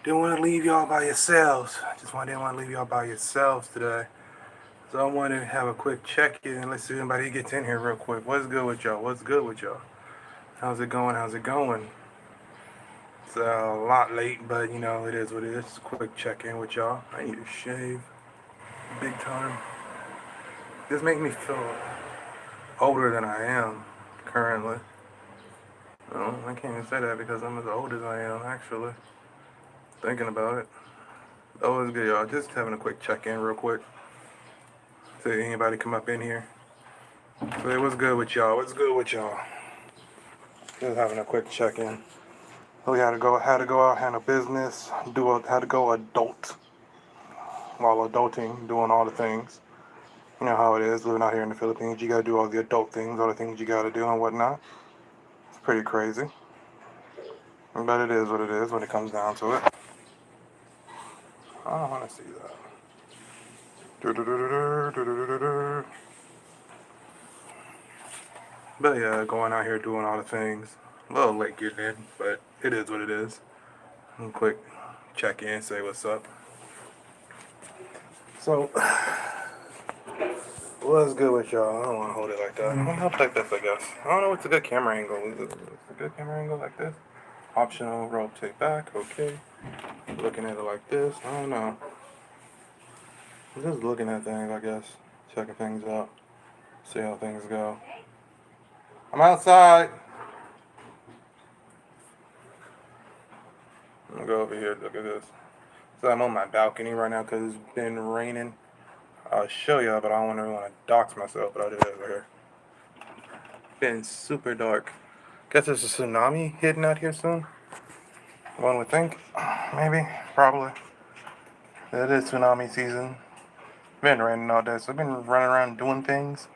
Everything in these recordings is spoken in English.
Didn't want to leave y'all by yourselves. Didn't want to leave y'all by yourselves today. So I wanted to have a quick check-in. Let's see if anybody gets in here real quick. What's good with y'all? What's good with y'all? How's it going? How's it going? It's a lot late, but you know, it is what it is. Just a quick check-in with y'all. I need to shave big time. This makes me feel older than I am currently. No, I can't even say that because I'm as old as I am, actually. Thinking about it. Oh, it's good, y'all. Just having a quick check-in real quick. See anybody come up in here. So what's good with y'all? What's good with y'all? Just having a quick check-in. We had to go out, handle business, had to go adult while adulting, doing all the things. You know how it is living out here in the Philippines. You gotta do all the adult things, all the things you gotta do and whatnot. It's pretty crazy, but it is what it is when it comes down to it. I don't want to see that. But yeah, going out here doing all the things. A little late getting in, but it is what it is. Quick check in, say what's up. So, what's good with y'all? I don't want to hold it like that. I'll help like this, I guess. I don't know what's a good camera angle. Is it a good camera angle like this? Optional rotate back, okay. Looking at it like this, I don't know. I'm just looking at things, I guess. Checking things out. See how things go. I'm outside. I'm gonna go over here, look at this. So I'm on my balcony right now because it's been raining. I'll show y'all, but I don't want to dox myself, but I'll do that over here. Been super dark. Guess there's a tsunami hitting out here soon. One would think. Maybe. Probably. It is tsunami season. Been raining all day, so I've been running around doing things.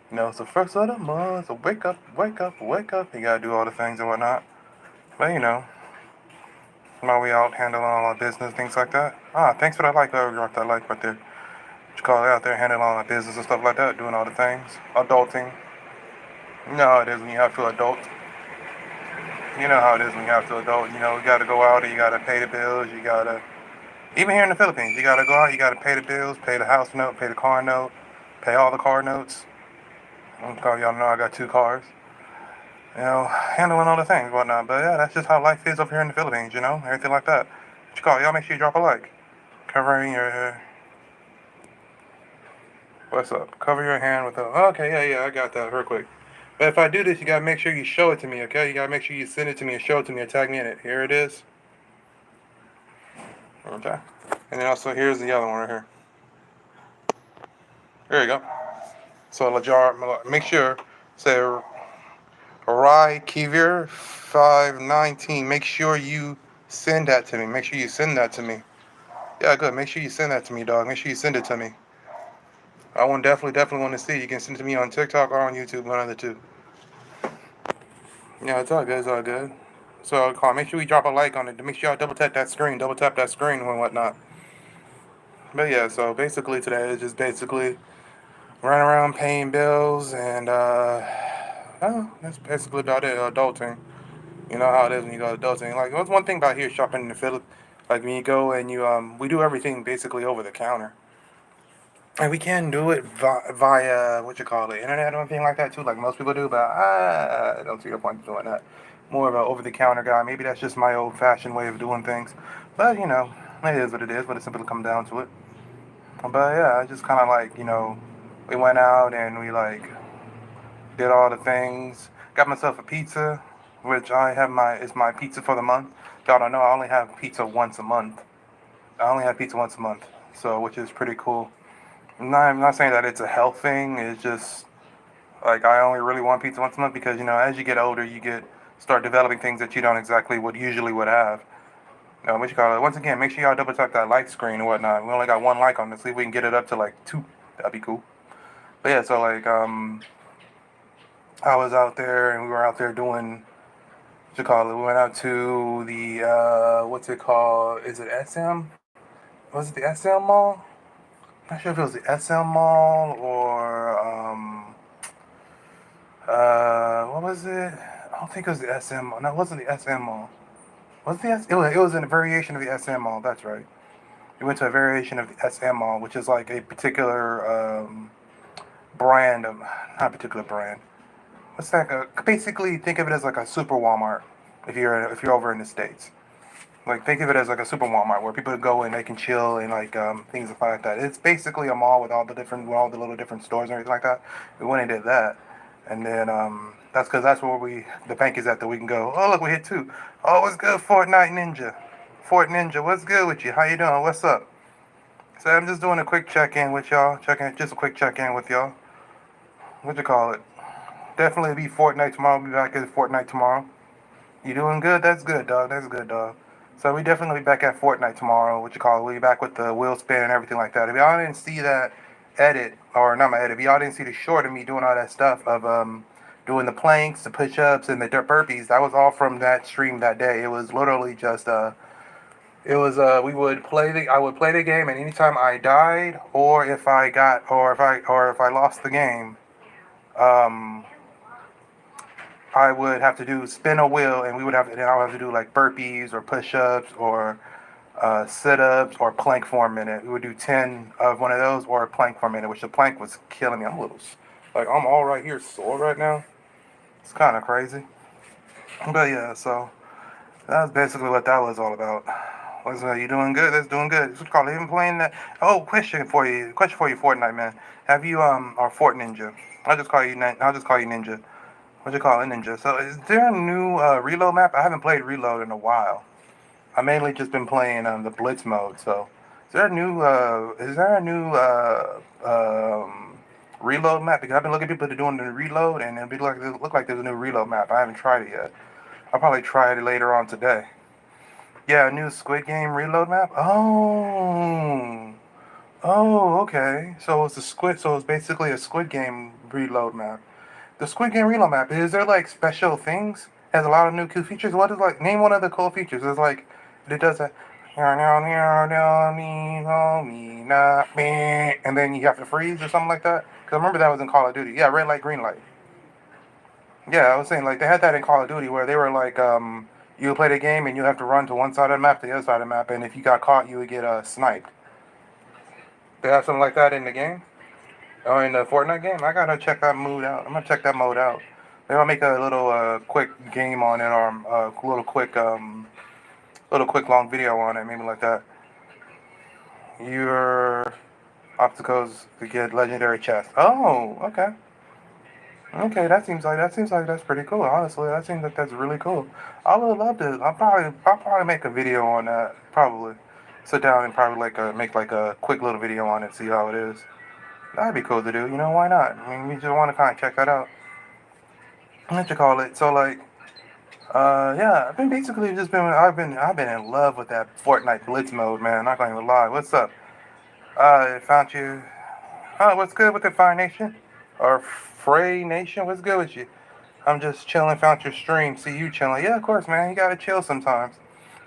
You know, it's the first of the month, so wake up, wake up, wake up. You gotta do all the things and whatnot. But you know, while we out handling all our business, things like that. Thanks for that like, drop that like right there. What you call it out there, handling all our business and stuff like that, doing all the things. Adulting. You know how it is when you have to adult. You know how it is when you have to adult. You know, you gotta go out and you gotta pay the bills, you gotta even here in the Philippines, you gotta go out, you gotta pay the bills, pay the house note, pay the car note, pay all the car notes. Y'all know I got 2 cars. You know, handling all the things, whatnot. But yeah, that's just how life is up here in the Philippines, you know, everything like that. What you call it? Y'all make sure you drop a like. Covering your what's up? Cover your hand with a okay, yeah, I got that real quick. But if I do this, you gotta make sure you show it to me, okay? You gotta make sure you send it to me and show it to me and tag me in it. Here it is. Okay. And then also here's the other one right here. There you go. So Lajar, make sure say Rai Kivir 519. Make sure you send that to me. Make sure you send that to me. Yeah, good. Make sure you send that to me, dog. Make sure you send it to me. I want definitely want to see. You can send it to me on TikTok or on YouTube, one of the two. Yeah, it's all good. It's all good. So, call. Make sure we drop a like on it. Make sure y'all double tap that screen and whatnot. But yeah, so basically today is just basically running around paying bills and well, that's basically about it. Adulting. You know how it is when you go adulting. Like, what's one thing about here shopping in the Philippines? Like when you go and we do everything basically over the counter. And we can do it via what you call it, internet or anything like that too, like most people do. But I don't see the point of doing that. More of an over-the-counter guy. Maybe that's just my old-fashioned way of doing things. But you know, it is what it is. But it simply comes down to it. But yeah, I just kind of like we went out and we like did all the things. Got myself a pizza, which it's my pizza for the month. Y'all don't know I only have pizza once a month. I only have pizza once a month, so which is pretty cool. I'm not saying that it's a health thing. It's just like I only really want pizza once a month because as you get older, start developing things that you don't exactly would have. What you call it? Once again, make sure y'all double tap that like screen and whatnot. We only got one like on this. See if we can get it up to like 2. That'd be cool. But yeah, so like I was out there and we were out there doing what you call it. We went out to the what's it called? Is it SM? Was it the SM Mall? Not sure if it was the SM Mall or what was it? I don't think it was the SM Mall. No, it wasn't the SM Mall. Was the it was in a variation of the SM mall. That's right. We went to a variation of the SM mall, which is like a particular brand of, not a particular brand. What's that? Basically, think of it as like a super Walmart if you're over in the states. Like think of it as like a super Walmart where people go and they can chill and like things like that. It's basically a mall with all the little different stores and everything like that. We went and did that, and then that's because that's where the bank is at that we can go. Oh look, we hit two. Oh, what's good, Fortnite Ninja? Fort Ninja, what's good with you? How you doing? What's up? So I'm just doing a quick check in with y'all. Just a quick check in with y'all. What you call it? Definitely be Fortnite tomorrow. Be back at Fortnite tomorrow. You doing good? That's good, dog. That's good, dog. So we definitely be back at Fortnite tomorrow. What you call it? We'll be back with the wheel spin and everything like that. If y'all didn't see that edit, or not my edit, if y'all didn't see the short of me doing all that stuff of doing the planks, the push-ups, and the dirt burpees, that was all from that stream that day. It was literally just it was we would play the I would play the game, and anytime I died, or if I lost the game, um, I would have to do spin a wheel, and we would have then I would have to do like burpees or push-ups or sit-ups or plank for a minute. We would do 10 of one of those or a plank for a minute, which the plank was killing me. Like I'm all right here sore right now. It's kind of crazy, but yeah. So that's basically what that was all about. What's you doing good? That's doing good. What's it called? Even playing that. Oh, question for you, Fortnite man. Have you or Fort Ninja? I'll just call you Ninja. What you call it, Ninja? So is there a new reload map? I haven't played reload in a while. I mainly just been playing the Blitz mode. So is there a new reload map? Because I've been looking at people that are doing the reload, and it look like there's a new reload map. I haven't tried it yet. I'll probably try it later on today. Yeah, a new Squid Game reload map. Oh, okay. So it's basically a Squid Game reload map. The Squid Game reload map. Is there like special things? Has a lot of new cool features. What is like? Name one of the cool features. It's like it does that. And then you have to freeze or something like that. Cause I remember that was in Call of Duty. Yeah, red light, green light. Yeah, I was saying like they had that in Call of Duty where they were like you would play the game and you have to run to one side of the map to the other side of the map, and if you got caught, you would get sniped. They have something like that in the game. Oh, in the Fortnite game, I gotta check that mode out. I'm gonna check that mode out. Maybe I'll make a little quick game on it, or little quick long video on it, maybe like that. Your obstacles to get legendary chest. Oh, okay. Okay, that seems like that's pretty cool. Honestly, that seems like that's really cool. I would love to. I'll probably make a video on that. Probably sit down and probably make like a quick little video on it, see how it is. That'd be cool to do. You know, why not? I mean, we just want to kind of check that out. What you call it? So like, yeah, I've been basically just been I've been in love with that Fortnite Blitz mode, man. Not gonna even lie. What's up? Found you. Oh, what's good with the Fire Nation? Or Frey Nation? What's good with you? I'm just chilling. Found your stream. See you chilling. Yeah, of course, man. You gotta chill sometimes.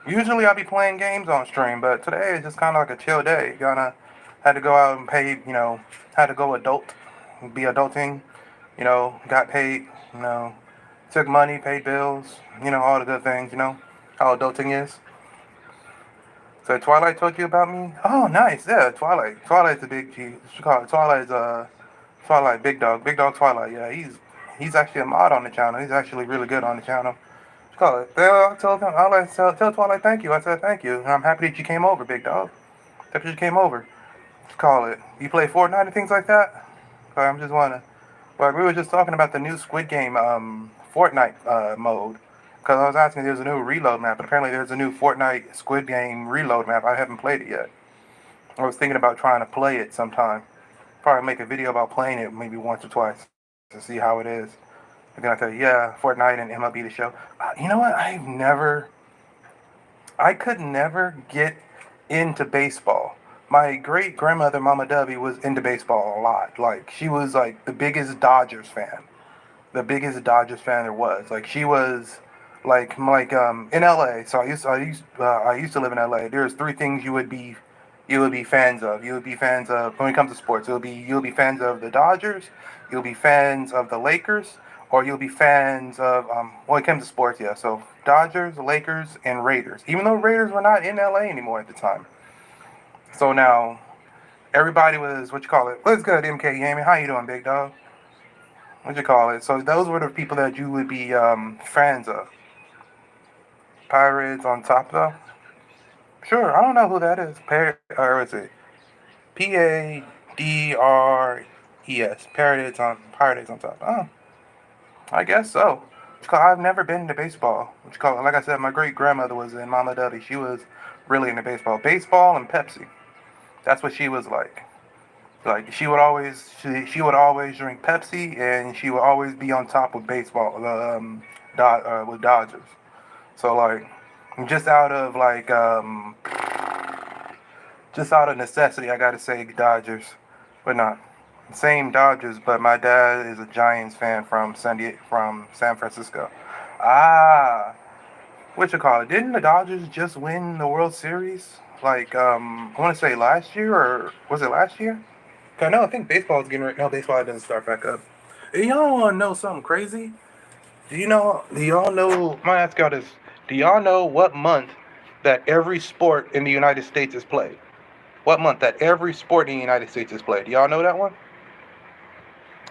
Usually I'll be playing games on stream, but today is just kind of like a chill day. Gonna had to go out and pay. Had to go be adulting. Got paid. Took money, paid bills. All the good things. How adulting is. So Twilight told you about me? Oh, nice. Yeah, Twilight. Twilight's a big G. She call it Twilight's Twilight Big Dog. Big Dog Twilight. Yeah, he's actually a mod on the channel. He's actually really good on the channel. Call it. Well, tell Twilight thank you. I said thank you. And I'm happy that you came over, Big Dog. Happy that you came over. Call it. You play Fortnite and things like that? I'm just wondering. Well, we were just talking about the new Squid Game Fortnite mode. Because I was asking if there's a new reload map, but apparently there's a new Fortnite Squid Game reload map. I haven't played it yet. I was thinking about trying to play it sometime. Probably make a video about playing it maybe once or twice to see how it is. They're gonna tell you, yeah, Fortnite and MLB the Show. You know what? I could never get into baseball. My great grandmother, Mama Debbie, was into baseball a lot. Like she was like the biggest Dodgers fan, there was. Like she was in LA. So I used to live in LA. There's three things you would be fans of. You would be fans of when it comes to sports. You'll be fans of the Dodgers. You'll be fans of the Lakers, or you'll be fans of well, it comes to sports, yeah. So Dodgers, Lakers, and Raiders. Even though Raiders were not in LA anymore at the time. So now everybody was what you call it. What's good, MK Gaming? How you doing, big dog? What you call it? So those were the people that you would be fans of. Pirates on top though. Sure, I don't know who that is. Or is it Padres? Pirates on top. Oh, I guess so. I've never been into baseball. What you call it? Like I said, my great grandmother was in Mama Dubby. She was really into baseball and Pepsi. That's what she was like. Like she would always drink Pepsi, and she would always be on top with baseball. With Dodgers. So like, just out of like just out of necessity, I gotta say Dodgers, but not same Dodgers. But my dad is a Giants fan from San Francisco. Ah, what you call it? Didn't the Dodgers just win the World Series? Like I want to say last year, or was it last year? I think baseball is getting right. No, baseball didn't start back up. And y'all want to know something crazy? Do you know? Do y'all know? I'm gonna ask y'all this. Do y'all know what month that every sport in the United States is played? What month that every sport in the United States is played? Do y'all know that one?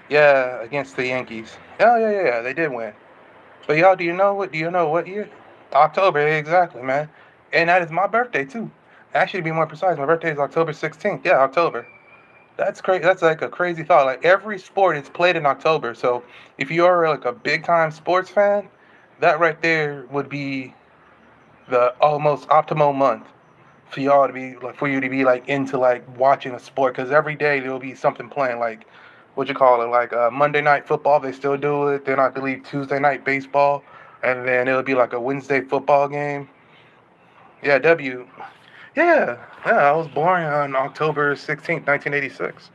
Yeah, against the Yankees. Oh yeah. They did win. But y'all, do you know what? Do you know what year? October, exactly, man. And that is my birthday too. Actually, to be more precise, my birthday is October 16th. Yeah, October. That's crazy. That's like a crazy thought. Like every sport is played in October. So if you are like a big time sports fan, that right there would be the almost optimal month for y'all to be like for you to be like into like watching a sport because every day there'll be something playing like what you call it like Monday night football they still do it, then I believe Tuesday night baseball, and then it'll be like a Wednesday football game. Yeah, yeah, I was born on October 16th, 1986.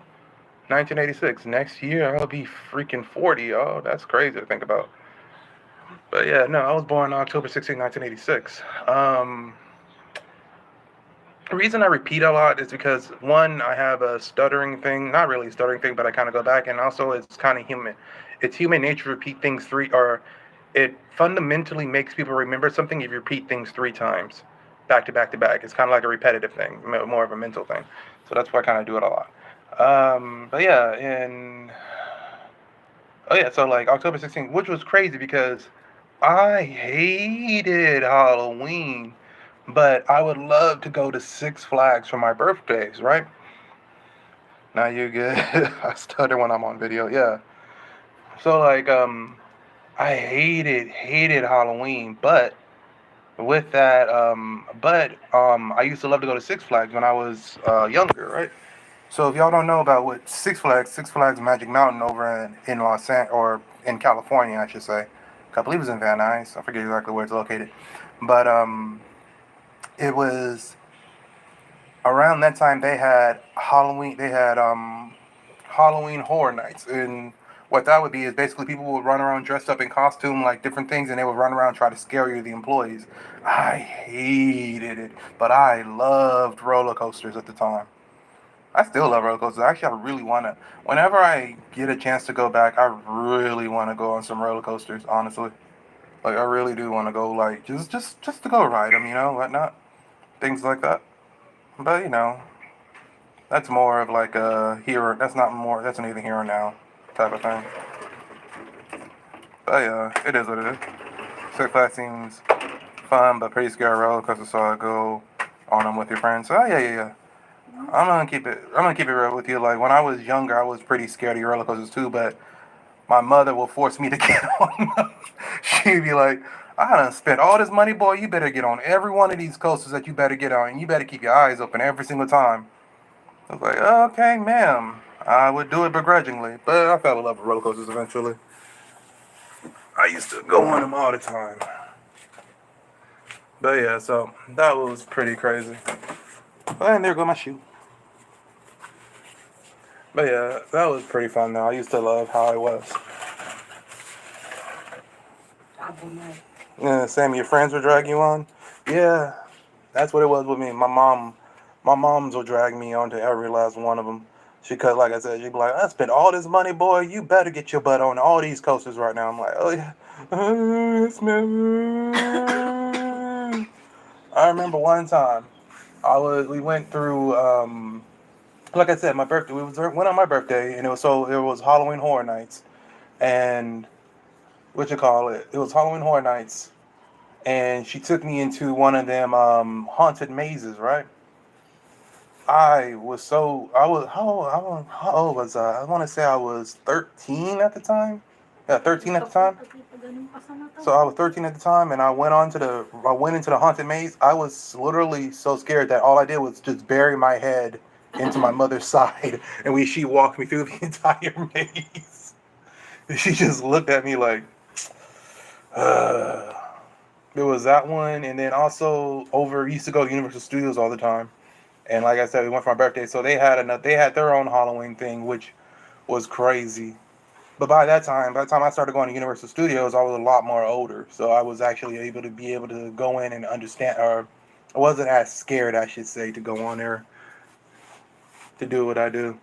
1986. Next year I'll be freaking 40. Oh, that's crazy to think about. But yeah, no, I was born on October 16th, 1986. The reason I repeat a lot is because one, I have a stuttering thing, not really a stuttering thing, but I kind of go back, and also it's kind of human. It's human nature to repeat things or it fundamentally makes people remember something if you repeat things three times, back to back to back. It's kind of like a repetitive thing, more of a mental thing. So that's why I kind of do it a lot. But yeah, and oh yeah, so like October 16th, which was crazy because I hated Halloween, but I would love to go to Six Flags for my birthdays, right? Now you're good. I stutter when I'm on video. Yeah. So like I hated Halloween, but with that I used to love to go to Six Flags when I was younger, right? So if y'all don't know about what Six Flags Magic Mountain over in or in California, I should say. I believe it's in Van Nuys. I forget exactly where it's located, but it was around that time they had Halloween. They had Halloween Horror Nights, and what that would be is basically people would run around dressed up in costume like different things, and they would run around and try to scare you, the employees. I hated it, but I loved roller coasters at the time. I still love roller coasters. Actually, I really want to. Whenever I get a chance to go back, I really want to go on some roller coasters. Honestly, like I really do want to go. Like just to go ride them, whatnot, things like that. But that's more of like a here. That's not more. That's neither here or now type of thing. But yeah, it is what it is. Six Flags seems fun, but pretty scary roller coaster. So I go on them with your friends. So yeah. I'm gonna keep it real with you. Like when I was younger, I was pretty scared of roller coasters too. But my mother will force me to get on them. She'd be like, "I done spent all this money, boy. You better get on every one of these coasters that you better get on, and you better keep your eyes open every single time." I was like, "Okay, ma'am." I would do it begrudgingly, but I fell in love with roller coasters eventually. I used to go on them all the time. But yeah, so that was pretty crazy. And there go my shoe. But yeah, that was pretty fun though. I used to love how it was. Yeah, Sam, your friends would drag you on? Yeah, that's what it was with me. My moms would drag me onto every last one of them. She cut, like I said, she'd be like, I spent all this money, boy. You better get your butt on all these coasters right now. I'm like, oh yeah. It's never. I remember one time we went through like I said, my birthday. Went on my birthday, and it was Halloween Horror Nights, and what you call it? It was Halloween Horror Nights, and she took me into one of them haunted mazes, right? How old was I? I want to say I was 13 at the time. Yeah, 13 at the time. So I was 13 at the time, and I went into the haunted maze. I was literally so scared that all I did was just bury my head into my mother's side, and she walked me through the entire maze. She just looked at me like, uh. There was that one, and then also used to go to Universal Studios all the time. And like I said, we went for my birthday, so they had their own Halloween thing, which was crazy. But by the time I started going to Universal Studios, I was a lot more older, so I was actually able to go in and understand, or I wasn't as scared, I should say, to go on there to do what I do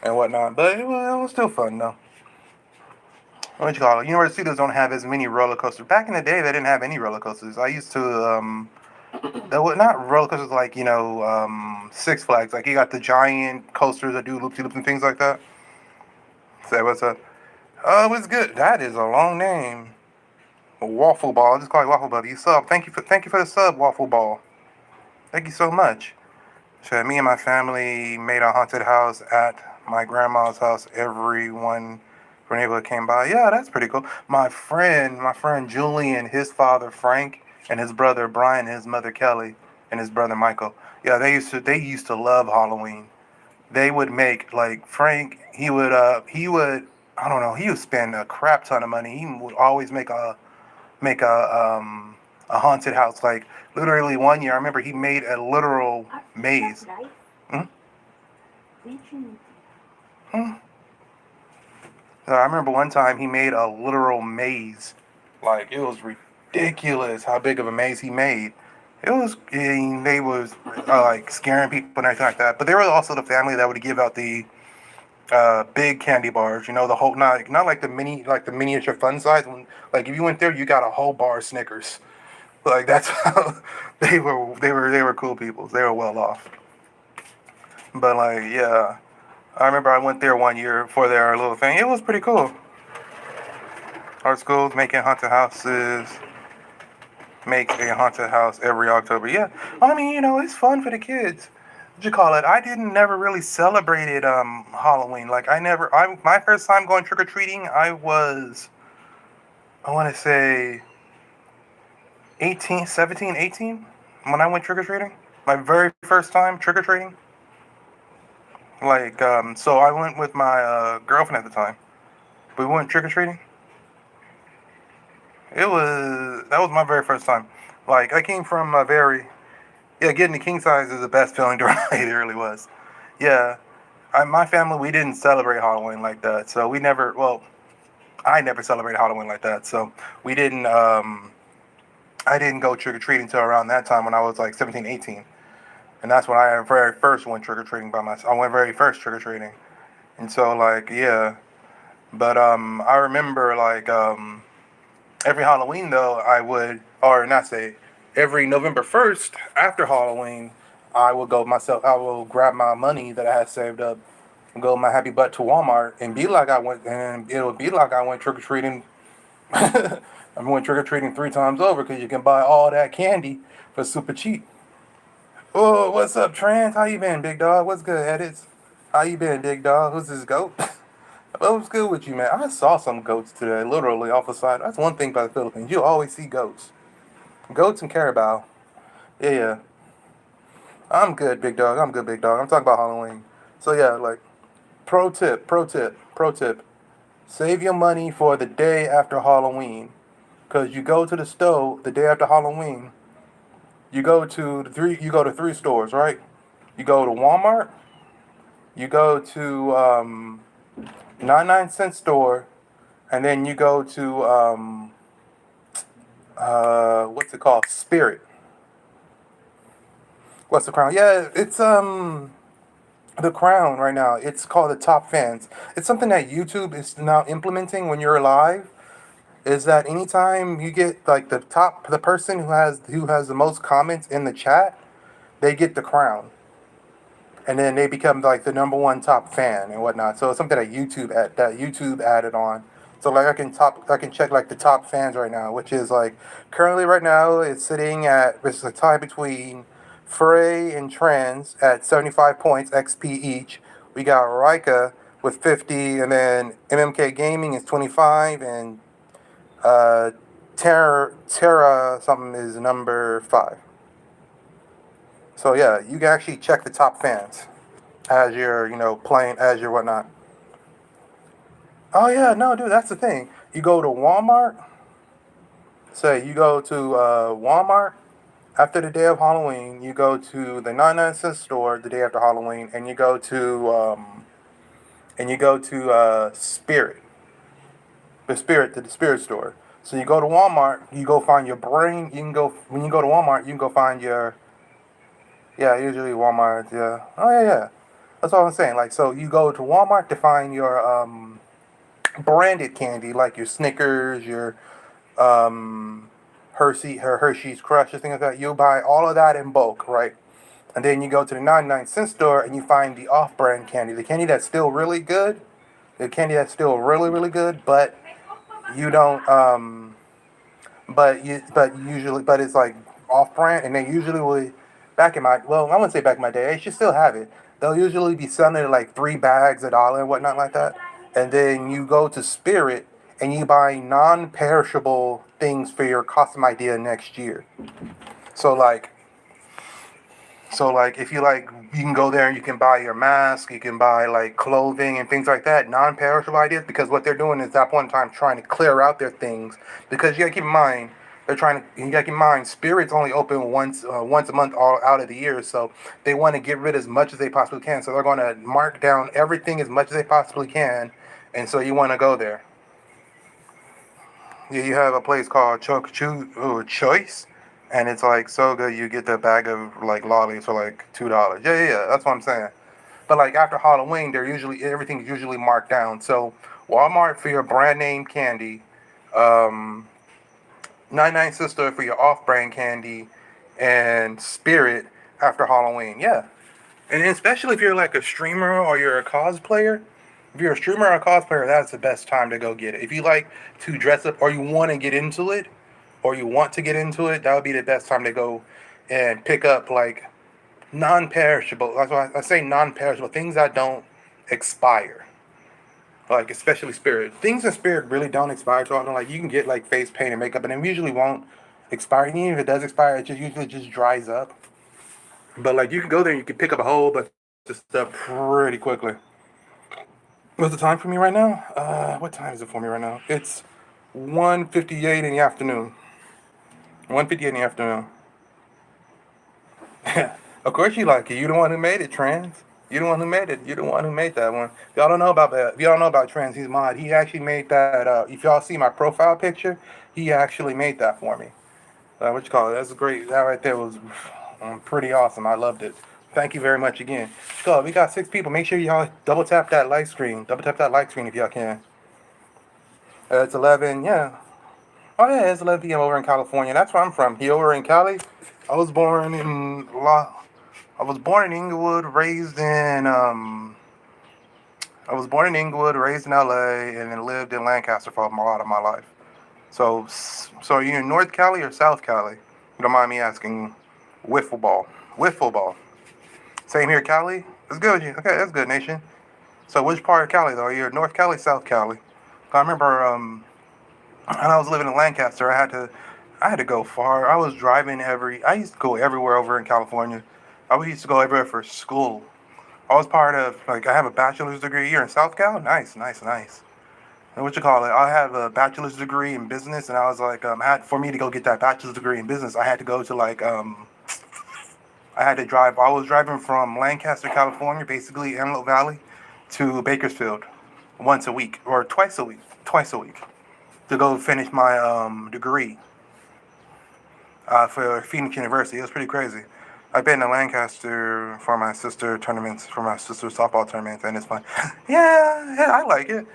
and whatnot. But it was still fun though. What you call it? Universal Studios don't have as many roller coasters. Back in the day, they didn't have any roller coasters. I used to There were not roller coasters like Six Flags. Like you got the giant coasters that do loopy loops and things like that. Say what's up? Oh, it's good. That is a long name. Waffle Ball. I'll just call you Waffle Ball. You sub. Thank you for the sub, Waffle Ball. Thank you so much. So me and my family made a haunted house at my grandma's house. Everyone from the neighborhood came by. Yeah, that's pretty cool. My friend Julian, his father Frank, and his brother Brian, and his mother Kelly, and his brother Michael. Yeah, they used to love Halloween. They would make like Frank. He would I don't know. He would spend a crap ton of money. He would always make a haunted house. Like literally one year, I remember he made a literal maze. Hmm? Hmm? I remember one time he made a literal maze. Like it was ridiculous how big of a maze he made. It was they was like scaring people and everything like that. But they were also the family that would give out the big candy bars. You know the whole not like the miniature fun size. Like if you went there, you got a whole bar of Snickers. Like that's how they were cool people. They were well off. But like yeah, I remember I went there one year for their little thing. It was pretty cool. Our school's making haunted houses. Make a haunted house every October. Yeah, I mean it's fun for the kids. What you call it? I didn't never really celebrated Halloween. Like I never. I my first time going trick or treating, I want to say 18, 17, 18 when I went trick or treating. My very first time trick or treating. Like so I went with my girlfriend at the time. We went trick or treating. That was my very first time. Like I came from a very yeah, getting the king size is the best feeling to ride. It really was. Yeah, my family we didn't celebrate Halloween like that, so we never. Well, I never celebrated Halloween like that, so we didn't. I didn't go trick or treating until around that time when I was like 17, 18, and that's when I very first went trick or treating by myself. I went very first trick or treating, and so like yeah, but I remember like every Halloween though I would or not say every November 1st after Halloween I would go myself. I will grab my money that I had saved up and go my happy butt to Walmart and be like I went and it would be like I went trick or treating. I went trick or treating 3 times over because you can buy all that candy for super cheap. Oh, what's up, Trans? How you been, big dog? What's good, edits? How you been, big dog? Who's this goat? What's good with you, man? I saw some goats today, literally off the side. That's one thing about the Philippines. You always see goats. Goats and carabao. Yeah, yeah. I'm good, big dog. I'm good, big dog. I'm talking about Halloween. So yeah, like pro tip. Save your money for the day after Halloween. Cause you go to the store the day after Halloween. You go to 3 stores, right? You go to Walmart, you go to 99 cent store, and then you go to what's it called? Spirit. What's the crown? Yeah, it's The Crown right now. It's called the Top Fans. It's something that YouTube is now implementing when you're live. Is that anytime you get like the person who has the most comments in the chat, they get the crown, and then they become like the number one top fan and whatnot. So it's something that YouTube added on. So like I can check like the top fans right now, which is like currently right now it's a tie between Frey and Trans at 75 points XP each. We got Rika with 50, and then MMK Gaming is 25, and uh, Terra something is number 5. So yeah, you can actually check the top fans as you're playing as your whatnot. Oh yeah, no, dude, that's the thing. You go to Walmart. Say you go to Walmart after the day of Halloween. You go to the 99-cent store the day after Halloween, and you go to Spirit, the Spirit store. So you go to Walmart. You go find your brain. You can go when you go to Walmart. You can go find your yeah. Usually Walmart. Yeah. Oh yeah, yeah. That's all I'm saying. Like so, you go to Walmart to find your branded candy like your Snickers, your um, Hershey's Crushes, things like that. You buy all of that in bulk, right? And then you go to the 99-cent store and you find the off-brand candy, the candy that's still really good, the candy that's still really really good, but you don't but usually but it's like off-brand, and they usually will back in my well I wouldn't say back in my day they should still have it. They'll usually be selling it like 3 bags a dollar and whatnot like that, and then you go to Spirit and you buy non-perishable things for your costume idea next year. So like if you like, you can go there and you can buy your mask, you can buy like clothing and things like that, non-perishable ideas, because what they're doing is at one time trying to clear out their things. Because you gotta keep in mind, you gotta keep in mind, Spirit's only open once a month all out of the year, so they want to get rid as much as they possibly can. So they're going to mark down everything as much as they possibly can, and so you want to go there. Yeah, you have a place called Choice, and it's like so good. You get the bag of like lollies for like $2. Yeah, yeah, yeah. That's what I'm saying. But like after Halloween, they're usually everything's usually marked down. So Walmart for your brand name candy, um, 99 Sister for your off-brand candy, and Spirit after Halloween. Yeah, and especially if you're like a streamer or you're a cosplayer. If you're a streamer or a cosplayer, that's the best time to go get it. If you like to dress up or you want to get into it, that would be the best time to go and pick up like non-perishable. That's why I say non-perishable things that don't expire. Like especially Spirit. Things in Spirit really don't expire too often. Like you can get like face paint and makeup, and it usually won't expire. Even if it does expire, it just usually just dries up. But like you can go there and you can pick up a whole bunch of stuff pretty quickly. What's the time for me right now? What time is it for me right now? It's 1:58 in the afternoon. 1:58 in the afternoon. Of course you like it. You the one who made it, Trans. You the one who made it. You the one who made that one. If y'all don't know about that. If y'all don't know about Trans, he's mod. He actually made that. If y'all see my profile picture, he actually made that for me. What you call it? That's great. That right there was pretty awesome. I loved it. Thank you very much again. So we got 6 people. Make sure y'all double tap that like screen. Double tap that like screen if y'all can. It's 11. Yeah. Oh yeah, it's 11 p.m. over in California. That's where I'm from. Here over in Cali. I was born in La. I was born in Inglewood, raised in I was born in Inglewood, raised in LA, and then lived in Lancaster for a lot of my life. So are you in North Cali or South Cali? You don't mind me asking? Wiffle ball. Wiffle ball. Same here, Cali. That's good. Okay, that's good, nation. So which part of Cali though? Are you North Cali, South Cali? I remember when I was living in Lancaster, I had to go far. I used to go everywhere over in California. I used to go everywhere for school. I was part of like I have a bachelor's degree here in South Cal. Nice, nice, nice. And what you call it? I have a bachelor's degree in business, and I was like, for me to go get that bachelor's degree in business, I had to go to like I had to drive. I was driving from Lancaster, California, basically Antelope Valley, to Bakersfield once a week or twice a week to go finish my degree for Phoenix University. It was pretty crazy. I've been to Lancaster for my sister tournaments, for my sister's softball tournaments, and it's fun. Yeah, I like it.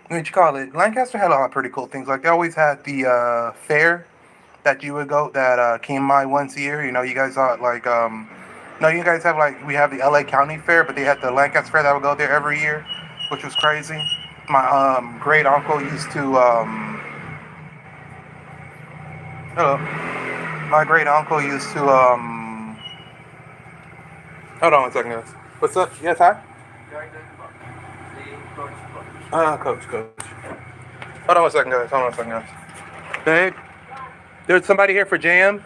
What you call it? Lancaster had a lot of pretty cool things. Like they always had the fair that you would go that came by once a year. You know, you guys are like no, you guys have like we have the LA County Fair, but they had the Lancaster Fair that would go there every year, which was crazy. My great uncle used to hello. My great uncle used to hold on one second, guys. What's up? Yes, hi. Coach. Hold on one second, guys. Hold on one second, guys. Babe, there's somebody here for jam.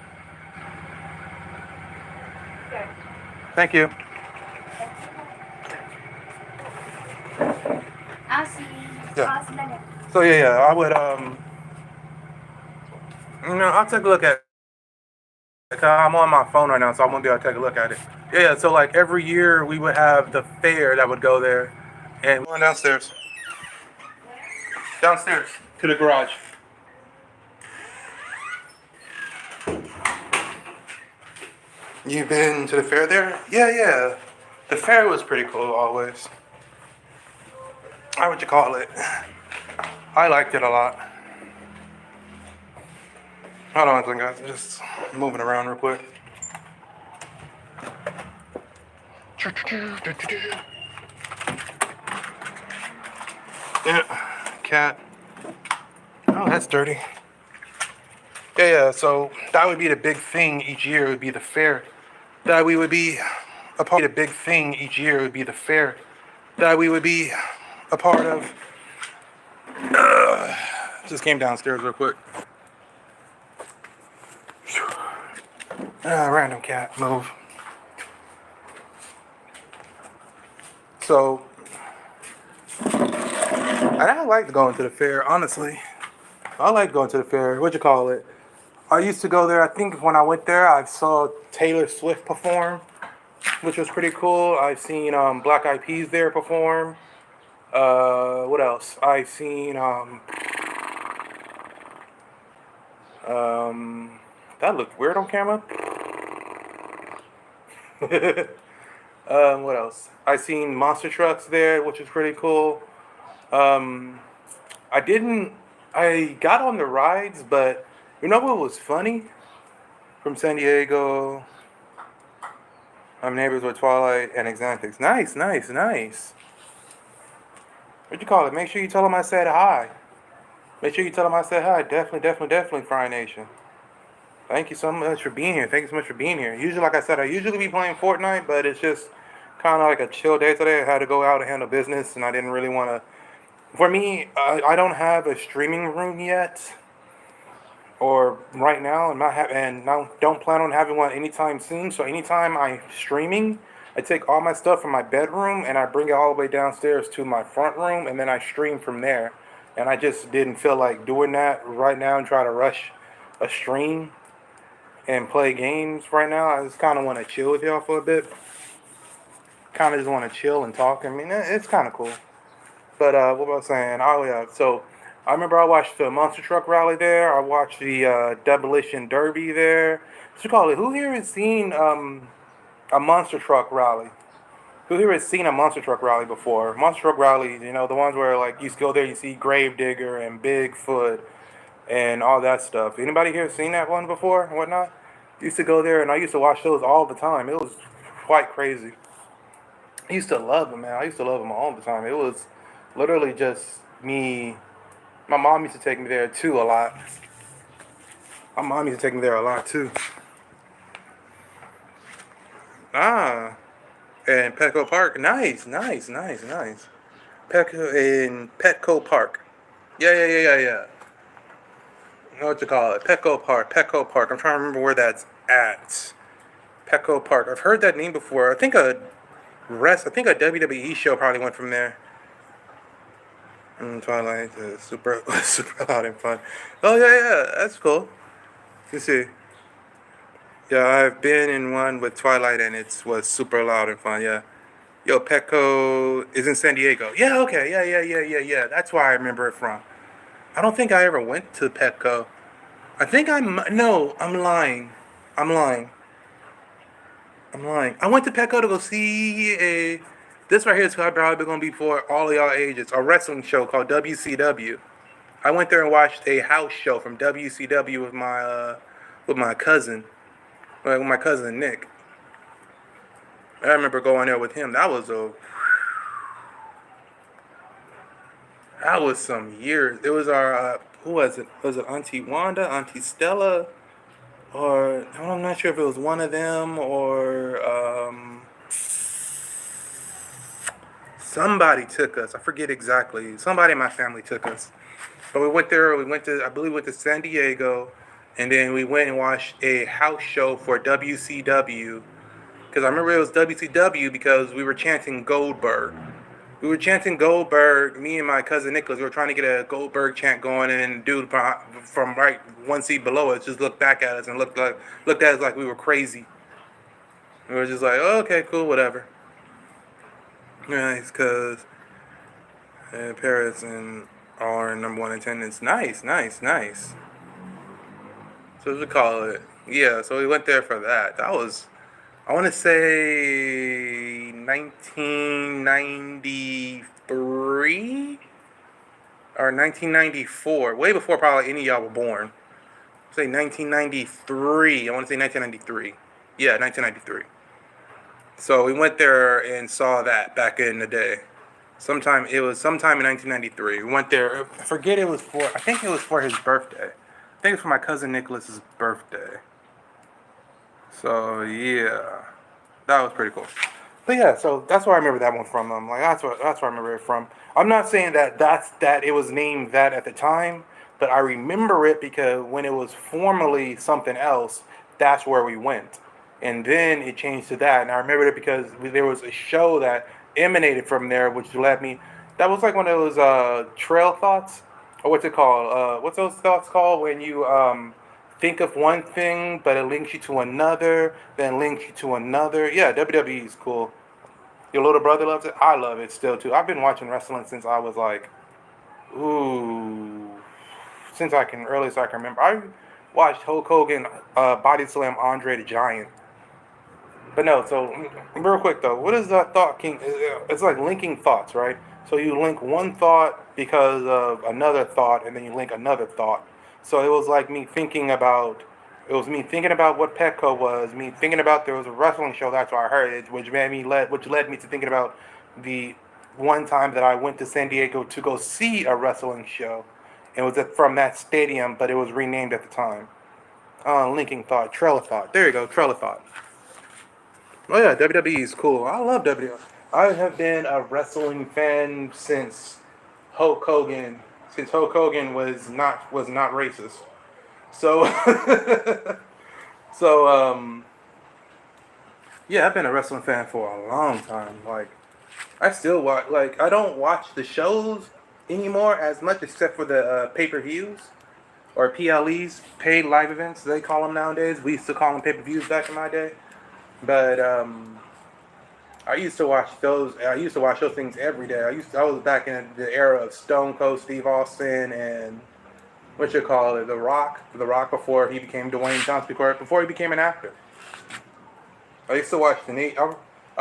Thank you. Yeah. So yeah, I would I'll take a look at it. I'm on my phone right now, so I won't be able to take a look at it. Yeah, so like every year we would have the fair that would go there, and going downstairs, to the garage. You've been to the fair there? Yeah. The fair was pretty cool always. How would you call it? I liked it a lot. Hold on a second, guys. Just moving around real quick. Yeah, cat. Oh, that's dirty. Yeah. So that would be the big thing each year. It would be the fair that we would be a part. The big thing each year would be the fair that we would be a part of. Just came downstairs real quick. Random cat move. So, and I like going to the fair, honestly. I like going to the fair. What'd you call it? I used to go there. I think when I went there, I saw Taylor Swift perform, which was pretty cool. I've seen Black Eyed Peas there perform. What else? I've seen that looked weird on camera. What else? I seen monster trucks there, which was pretty cool. Um, I didn't. I got on the rides, but you know what was funny? From San Diego, I'm neighbors with Twilight and Exantics. Nice. What you call it? Make sure you tell them I said hi. Make sure you tell them I said hi. Definitely, Fry Nation. Thank you so much for being here. Thank you so much for being here. Usually, like I said, I usually be playing Fortnite, but it's just kind of like a chill day today. I had to go out and handle business, and I didn't really want to. For me, I don't have a streaming room yet, or right now, and now don't plan on having one anytime soon. So anytime I'm streaming, I take all my stuff from my bedroom and I bring it all the way downstairs to my front room, and then I stream from there. And I just didn't feel like doing that right now and try to rush a stream and play games right now. I just kind of want to chill with y'all for a bit. Kind of just want to chill and talk. I mean, it's kind of cool. But what was I saying? Oh yeah. So I remember I watched the Monster Truck Rally there. I watched the Demolition Derby there. What you call it? Who here has seen a Monster Truck Rally? Who here has seen a Monster Truck Rally before? Monster Truck Rallies, you know, the ones where like you go there, you see Gravedigger and Bigfoot and all that stuff. Anybody here seen that one before and whatnot? Used to go there and I used to watch those all the time. It was quite crazy. I used to love them, man. I used to love them all the time. It was literally just me. My mom used to take me there too a lot. My mom used to take me there a lot too. Ah, and Petco Park. Nice. Petco in Petco Park. Yeah. You know what you call it? Petco Park. I'm trying to remember where that's at. Petco Park. I've heard that name before. I think a WWE show probably went from there. Twilight, super, super loud and fun. Oh yeah, that's cool. You see, yeah, I've been in one with Twilight and it was super loud and fun. Yeah, yo, Petco is in San Diego. Yeah, okay, yeah. That's where I remember it from. I don't think I ever went to Petco. I think I'm no, I'm lying. I'm lying. I'm lying. I went to Petco to go see a. This right here is probably going to be for all of y'all ages. A wrestling show called WCW. I went there and watched a house show from WCW with my cousin, with my cousin Nick. I remember going there with him. That was some years. It was our who was it? Was it Auntie Wanda, Auntie Stella, or I'm not sure if it was one of them or somebody took us. I forget exactly. Somebody in my family took us. But we went there. We went to, I believe, we went to San Diego, and then we went and watched a house show for WCW. Because I remember it was WCW because we were chanting Goldberg. We were chanting Goldberg. Me and my cousin Nicholas, we were trying to get a Goldberg chant going, and then dude from right one seat below us just looked back at us and looked at us like we were crazy. We were just like, oh, okay, cool, whatever. Nice, cause Paris and all are number one attendance. Nice, nice, nice. So what we call it? Yeah. So we went there for that. That was, I want to say, 1993 or 1994. Way before probably any of y'all were born. Say 1993. I want to say 1993. Yeah, 1993. So we went there and saw that back in the day. It was sometime in 1993. We went there. I forget it was for. I think it was for his birthday. I think it was for my cousin Nicholas's birthday. So yeah, that was pretty cool. But yeah, so that's where I remember that one from. Like that's where I remember it from. I'm not saying that it was named that at the time, but I remember it because when it was formerly something else, that's where we went, and then it changed to that. And I remember it because there was a show that emanated from there, which led me. That was like one of those trail thoughts, or what's it called? What's those thoughts called when you think of one thing, but it links you to another, then links you to another. Yeah, WWE is cool. Your little brother loves it. I love it still too. I've been watching wrestling since I was like, ooh, since I can earliest I can remember. I watched Hulk Hogan body slam Andre the Giant. But no, so real quick though, what is that thought king? It's like linking thoughts, right? So you link one thought because of another thought, and then you link another thought. So it was like me thinking about, it was me thinking about what Petco was, me thinking about there was a wrestling show. That's why I heard it, which led me to thinking about the one time that I went to San Diego to go see a wrestling show. It was from that stadium, but it was renamed at the time. Linking thought, trail of thought. There you go, trail of thought. Oh yeah, WWE is cool. I love WWE. I have been a wrestling fan Hulk Hogan, since Hulk Hogan was not racist. So so yeah, I've been a wrestling fan for a long time. Like I still watch. Like I don't watch the shows anymore as much, except for the pay-per-views or PLEs, paid live events. They call them nowadays. We used to call them pay-per-views back in my day. But I used to watch those. I used to watch those things every day. I was back in the era of Stone Cold Steve Austin and what you call it, The Rock before he became Dwayne Johnson, before he became an actor. I used to watch I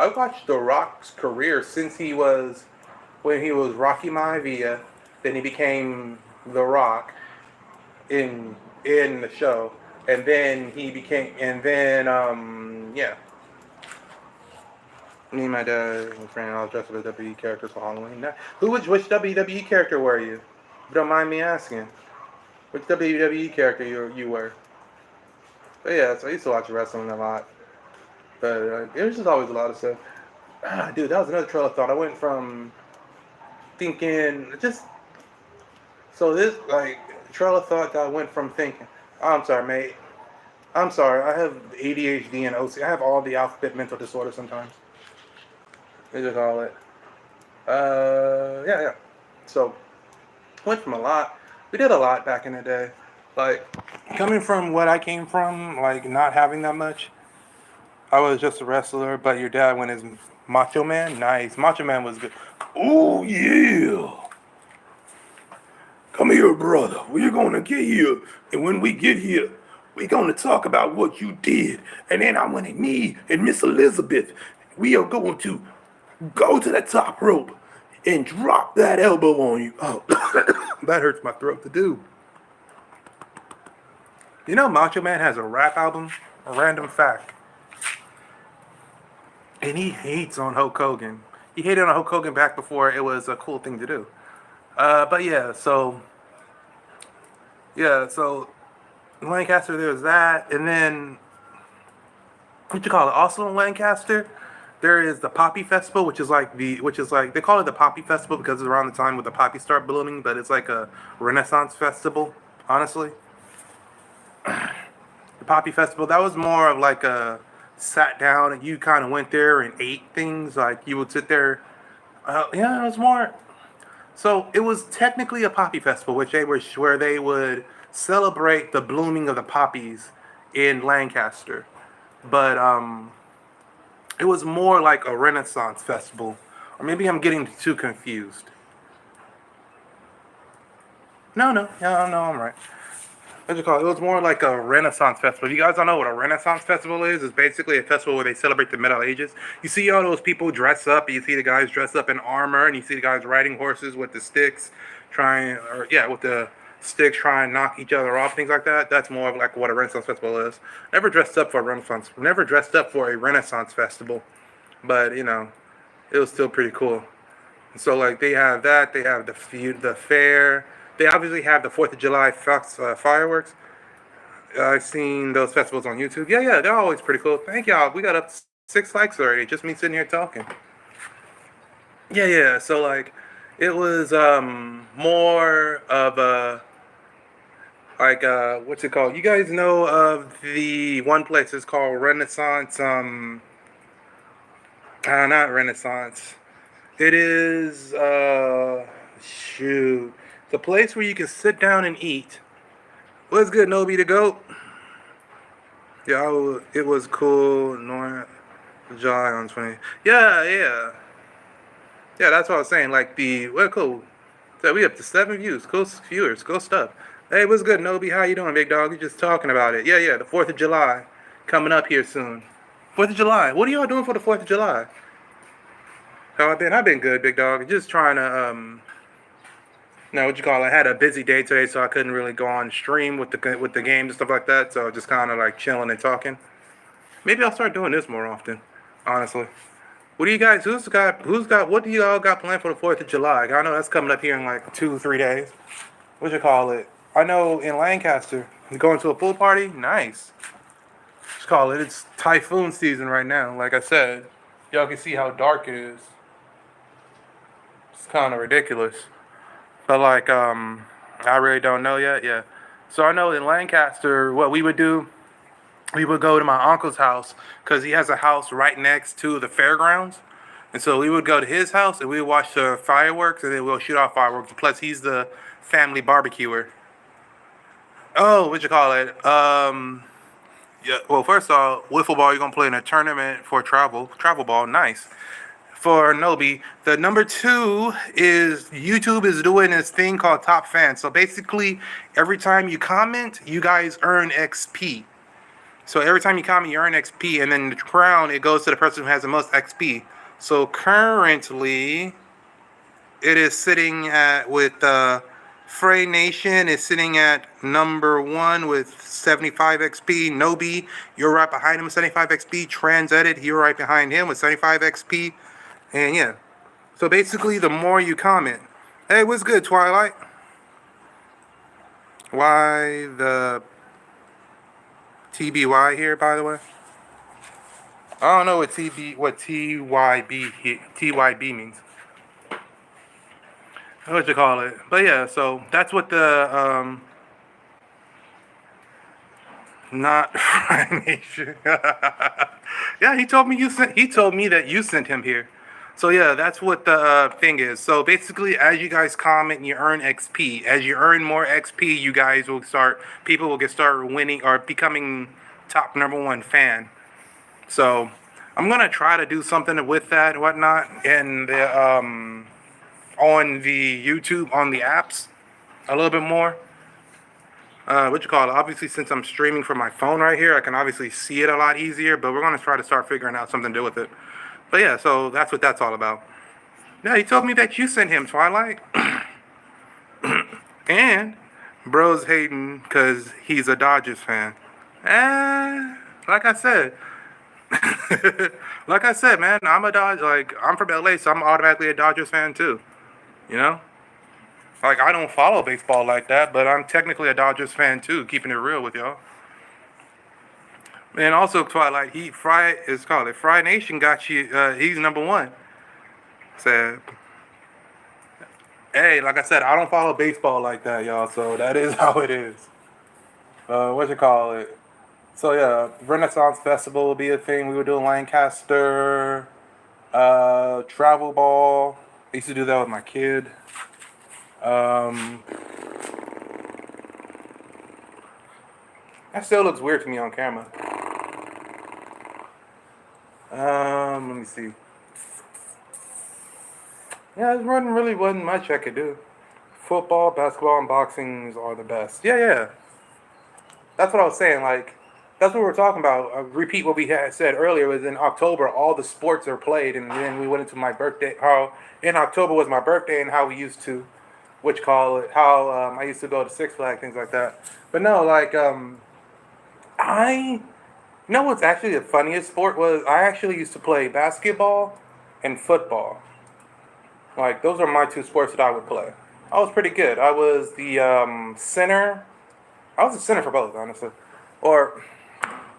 watched The Rock's career since when he was Rocky Maivia, then he became The Rock in the show, and then yeah. Me and my dad and friend all dressed up as WWE characters for Halloween. Which WWE character were you? If you don't mind me asking. Which WWE character you were? But yeah, so I used to watch wrestling a lot. But it was just always a lot of stuff. Dude, that was another trail of thought. I went from thinking, so this, like, trail of thought that I went from thinking. Oh, I'm sorry, mate. I'm sorry, I have ADHD and OC. I have all the alphabet mental disorder sometimes. They just call it. Yeah. So, went from a lot. We did a lot back in the day. Like, coming from what I came from, like, not having that much, I was just a wrestler, but your dad went as Macho Man. Nice. Macho Man was good. Oh, yeah. Come here, brother. We're going to get here. And when we get here, We're going to talk about what you did. And then I want me and Miss Elizabeth, we are going to go to the top rope and drop that elbow on you. Oh, that hurts my throat to do. You know, Macho Man has a rap album. A random fact. And he hates on Hulk Hogan. He hated on Hulk Hogan back before it was a cool thing to do. But so Lancaster, there was that, and then what you call it? Also in Lancaster, there is the Poppy Festival, which is like they call it the Poppy Festival because it's around the time when the poppies start blooming, but it's like a Renaissance festival. Honestly, the Poppy Festival that was more of like a sat down and you kind of went there and ate things. Like you would sit there. Yeah, it was more. So it was technically a poppy festival, where they would celebrate the blooming of the poppies in Lancaster, but it was more like a Renaissance festival, or maybe I'm getting too confused. No, I'm right. What you call it? It was more like a Renaissance festival. If you guys don't know what a Renaissance festival is, it's basically a festival where they celebrate the Middle Ages. You see all those people dress up. You see the guys dress up in armor, and you see the guys riding horses with the sticks, with the sticks trying to knock each other off, things like that. That's more of like what a Renaissance festival is. Never dressed up for a Renaissance. Never dressed up for a Renaissance festival, but it was still pretty cool. So like they have that. They have the fair. They obviously have the Fourth of July fireworks. I've seen those festivals on YouTube. Yeah, they're always pretty cool. Thank y'all. We got up 6 likes already. Just me sitting here talking. Yeah. So like, it was more of a what's it called? You guys know of the one place? It's called Renaissance. Not Renaissance. It is shoot. It's a place where you can sit down and eat. What's good, Nobi the goat? Yeah, it was cool. July on 20. Yeah. That's what I was saying. Like cool. So we up to 7 views. Cool viewers. Cool stuff. Hey, what's good, Nobi? How you doing, big dog? You just talking about it. Yeah. The 4th of July coming up here soon. 4th of July. What are y'all doing for the 4th of July? How I been? I've been good, big dog. Just trying to I had a busy day today, so I couldn't really go on stream with the games and stuff like that. So just kind of like chilling and talking. Maybe I'll start doing this more often. Honestly, what do you guys? What do you all got planned for the 4th of July? I know that's coming up here in like 2-3 days. What you call it? I know in Lancaster, you going to a pool party? Nice. Just call it. It's typhoon season right now. Like I said, y'all can see how dark it is. It's kind of ridiculous. But like, I really don't know yet. Yeah. So I know in Lancaster, what we would do, we would go to my uncle's house because he has a house right next to the fairgrounds. And so we would go to his house and we would watch the fireworks and then we'll shoot off fireworks. Plus, he's the family barbecuer. Oh, what you call it? Yeah. Well, first off, wiffle ball. You're gonna play in a tournament for travel ball. Nice. For Nobi. The number 2 is YouTube is doing this thing called Top Fans. So basically, every time you comment, you guys earn XP. So every time you comment, you earn XP, and then the crown, it goes to the person who has the most XP. So currently, it is sitting at Frey Nation is sitting at number 1 with 75 XP. Nobi, you're right behind him with 75 XP. TransEdit, you're right behind him with 75 XP. And yeah, so basically the more you comment. Hey, what's good, Twilight? Why the TBY here, by the way? I don't know what TYB means. What you call it? But yeah, so that's what the not Nation. Yeah, he told me that you sent him here. So yeah, that's what the thing is. So basically, as you guys comment, you earn XP. As you earn more XP, people will start winning or becoming top number 1 fan. So I'm gonna try to do something with that and whatnot, and on the YouTube, on the apps, a little bit more. what you call it? Obviously, since I'm streaming from my phone right here, I can obviously see it a lot easier. But we're gonna try to start figuring out something to do with it. But yeah, so that's what that's all about. Yeah, he told me that you sent him Twilight, and bro's hating because he's a Dodgers fan. Eh, like I said, like I said, man, I'm a Dodge. Like I'm from LA, so I'm automatically a Dodgers fan too. You know, like I don't follow baseball like that, but I'm technically a Dodgers fan too. Keeping it real with y'all. And also Twilight, he Fry is called it. Fry Nation got you. He's number one. So hey, like I said, I don't follow baseball like that, y'all. So that is how it is. What you call it? So yeah, Renaissance Festival will be a thing. We were doing Lancaster, travel ball. I used to do that with my kid. Um, that still looks weird to me on camera. Let me see. Yeah, it really wasn't much I could do. Football, basketball, and boxing are the best. Yeah, yeah. That's what I was saying. Like, that's what we were talking about. Repeat what we had said earlier. Was in October, all the sports are played, and then we went into my birthday. How in October was my birthday, and how we used to, which call it, how I used to go to Six Flags, things like that. But no, like I you know what's actually the funniest sport was I actually used to play basketball and football. Like those are my two sports that I would play. I was pretty good. I was the center. I was the center for both, honestly. Or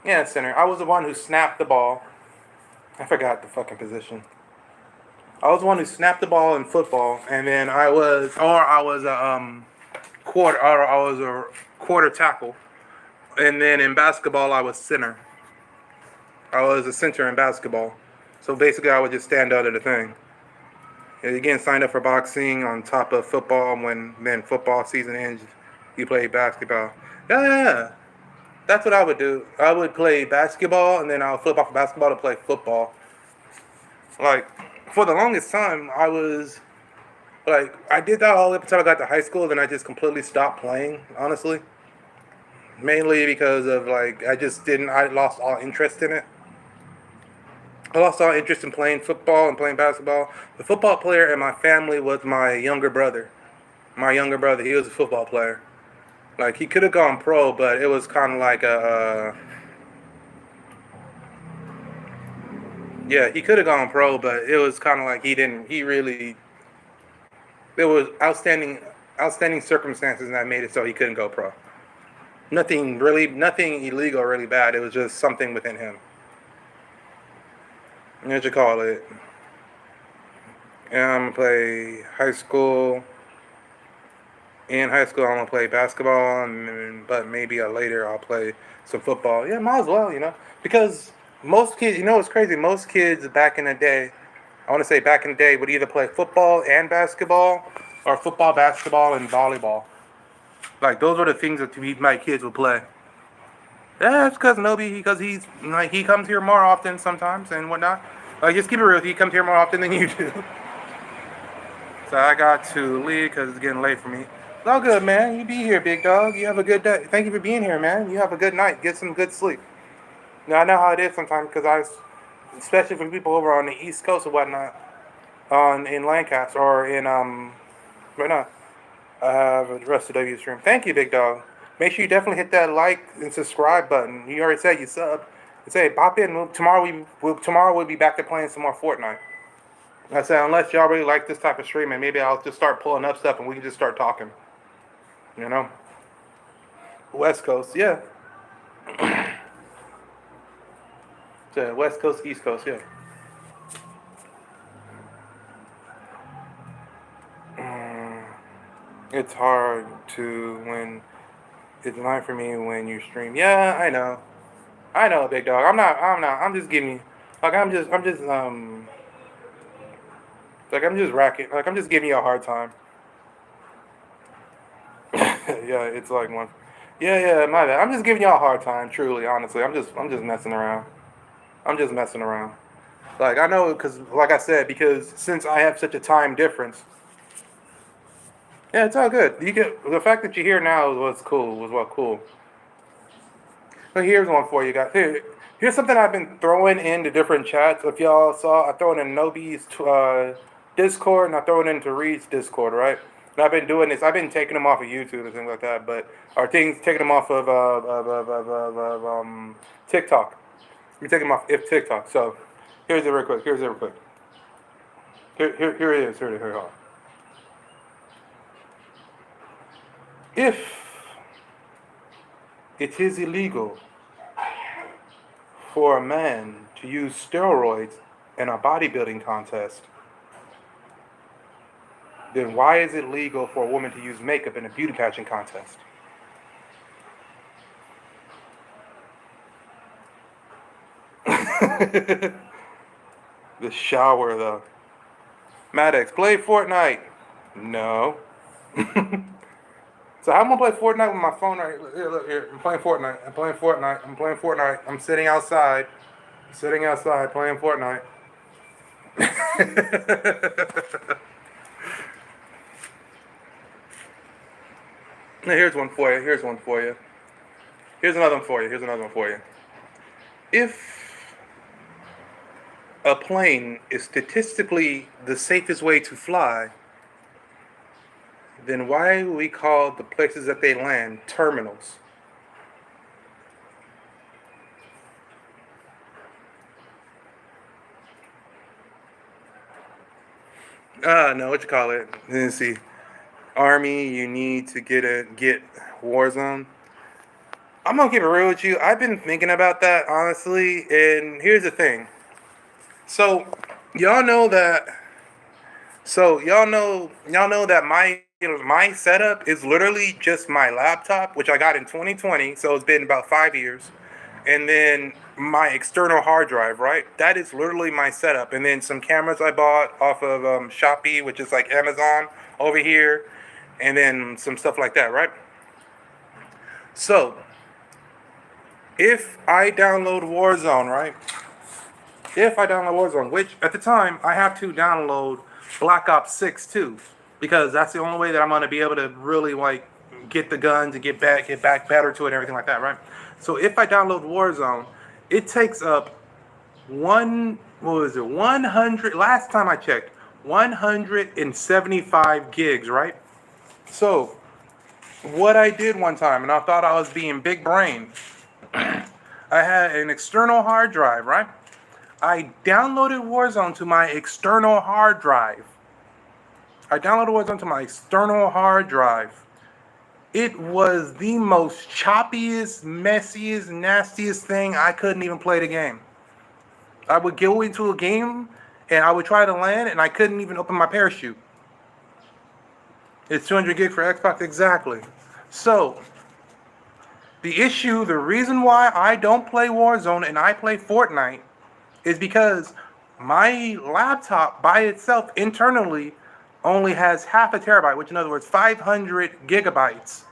yeah, center. I was the one who snapped the ball. I forgot the fucking position. I was the one who snapped the ball in football, and then I was a or I was a quarter tackle, and then in basketball I was center. I was a center in basketball, so basically I would just stand out of the thing. And again, signed up for boxing on top of football. When then football season ends, you play basketball. Yeah, yeah, yeah. That's what I would do. I would play basketball, and then I'll flip off of basketball to play football. Like for the longest time, I was like I did that all up until I got to high school. Then I just completely stopped playing. Honestly, mainly because of like I just didn't. I lost all interest in it. I lost all interest in playing football and playing basketball. The football player in my family was my younger brother. My younger brother, he was a football player. Like he could have gone pro, but it was kind of like yeah, he could have gone pro, but it was kind of like he didn't. He really there was outstanding circumstances that made it so he couldn't go pro. Nothing illegal or really bad. It was just something within him. What you call it? And I'm gonna play high school. In high school, I'm gonna play basketball, but maybe later I'll play some football. Yeah, might as well, because most kids, it's crazy. Most kids back in the day, I want to say back in the day, would either play football and basketball, or football, basketball, and volleyball. Like those were the things that my kids would play. Yeah, it's because Nobi, because he's like he comes here more often sometimes and whatnot. Like just keep it real, he comes here more often than you do. So I got to leave because it's getting late for me. It's all good, man. You be here, big dog. You have a good day. Thank you for being here, man. You have a good night. Get some good sleep. Now I know how it is sometimes because especially for people over on the East Coast or whatnot, in Lancaster or in right now, I have the rest of the W stream. Thank you, big dog. Make sure you definitely hit that like and subscribe button. You already said you sub. Say pop in. Tomorrow we'll be back to playing some more Fortnite. I said unless y'all really like this type of streaming, maybe I'll just start pulling up stuff and we can just start talking. West Coast, yeah. So West Coast, East Coast, yeah. It's hard to when it's not for me when you stream. Yeah, I know, big dog. I'm just giving you, like, I'm just racking, like, I'm just giving you a hard time. Yeah, it's like one. Yeah, my bad. I'm just giving you a hard time, truly, honestly. I'm just messing around. I'm just messing around. Like, I know, because, like I said, because since I have such a time difference, Yeah, it's all good. You get the fact that you're here now is what's cool. Was what cool. But here's one for you guys. Here's something I've been throwing into different chats. If y'all saw, I throw it in Nobi's Discord and I throw it into Reed's Discord, right? And I've been doing this. I've been taking them off of YouTube and things like that, but or things taking them off of TikTok. We take them off if TikTok. So here's it real quick. Here's it real quick. Here it is. Here it is. Here it is. If it is illegal for a man to use steroids in a bodybuilding contest, then why is it legal for a woman to use makeup in a beauty pageant contest? The shower, though. Maddox, play Fortnite. No. So how am I gonna play Fortnite with my phone right here? Look here. I'm playing Fortnite. I'm playing Fortnite. I'm playing Fortnite. I'm sitting outside. Sitting outside playing Fortnite. Now, here's one for you. Here's one for you. Here's another one for you. Here's another one for you. If a plane is statistically the safest way to fly, then why do we call the places that they land terminals? No, what you call it? Let's see. Army, you need to get Warzone. I'm gonna keep it real with you. I've been thinking about that honestly, and here's the thing. So y'all know that. Y'all know that my setup is literally just my laptop, which I got in 2020. So it's been about 5 years, and then my external hard drive. Right, that is literally my setup, and then some cameras I bought off of Shopee, which is like Amazon over here, and then some stuff like that. Right. So if I download Warzone, right? If I download Warzone, which at the time I have to download Black Ops 6 too, because that's the only way that I'm gonna be able to really like get the guns and get back better to it and everything like that, right? So if I download Warzone, it takes up what was it, 100, last time I checked, 175 gigs, right? So what I did one time, and I thought I was being big brain, I had an external hard drive, right? I downloaded Warzone to my external hard drive. It was the most choppiest, messiest, nastiest thing. I couldn't even play the game. I would go into a game and I would try to land and I couldn't even open my parachute. It's 200 gig for Xbox, exactly. So, the reason why I don't play Warzone and I play Fortnite is because my laptop by itself internally only has half a terabyte, which in other words, 500 gigabytes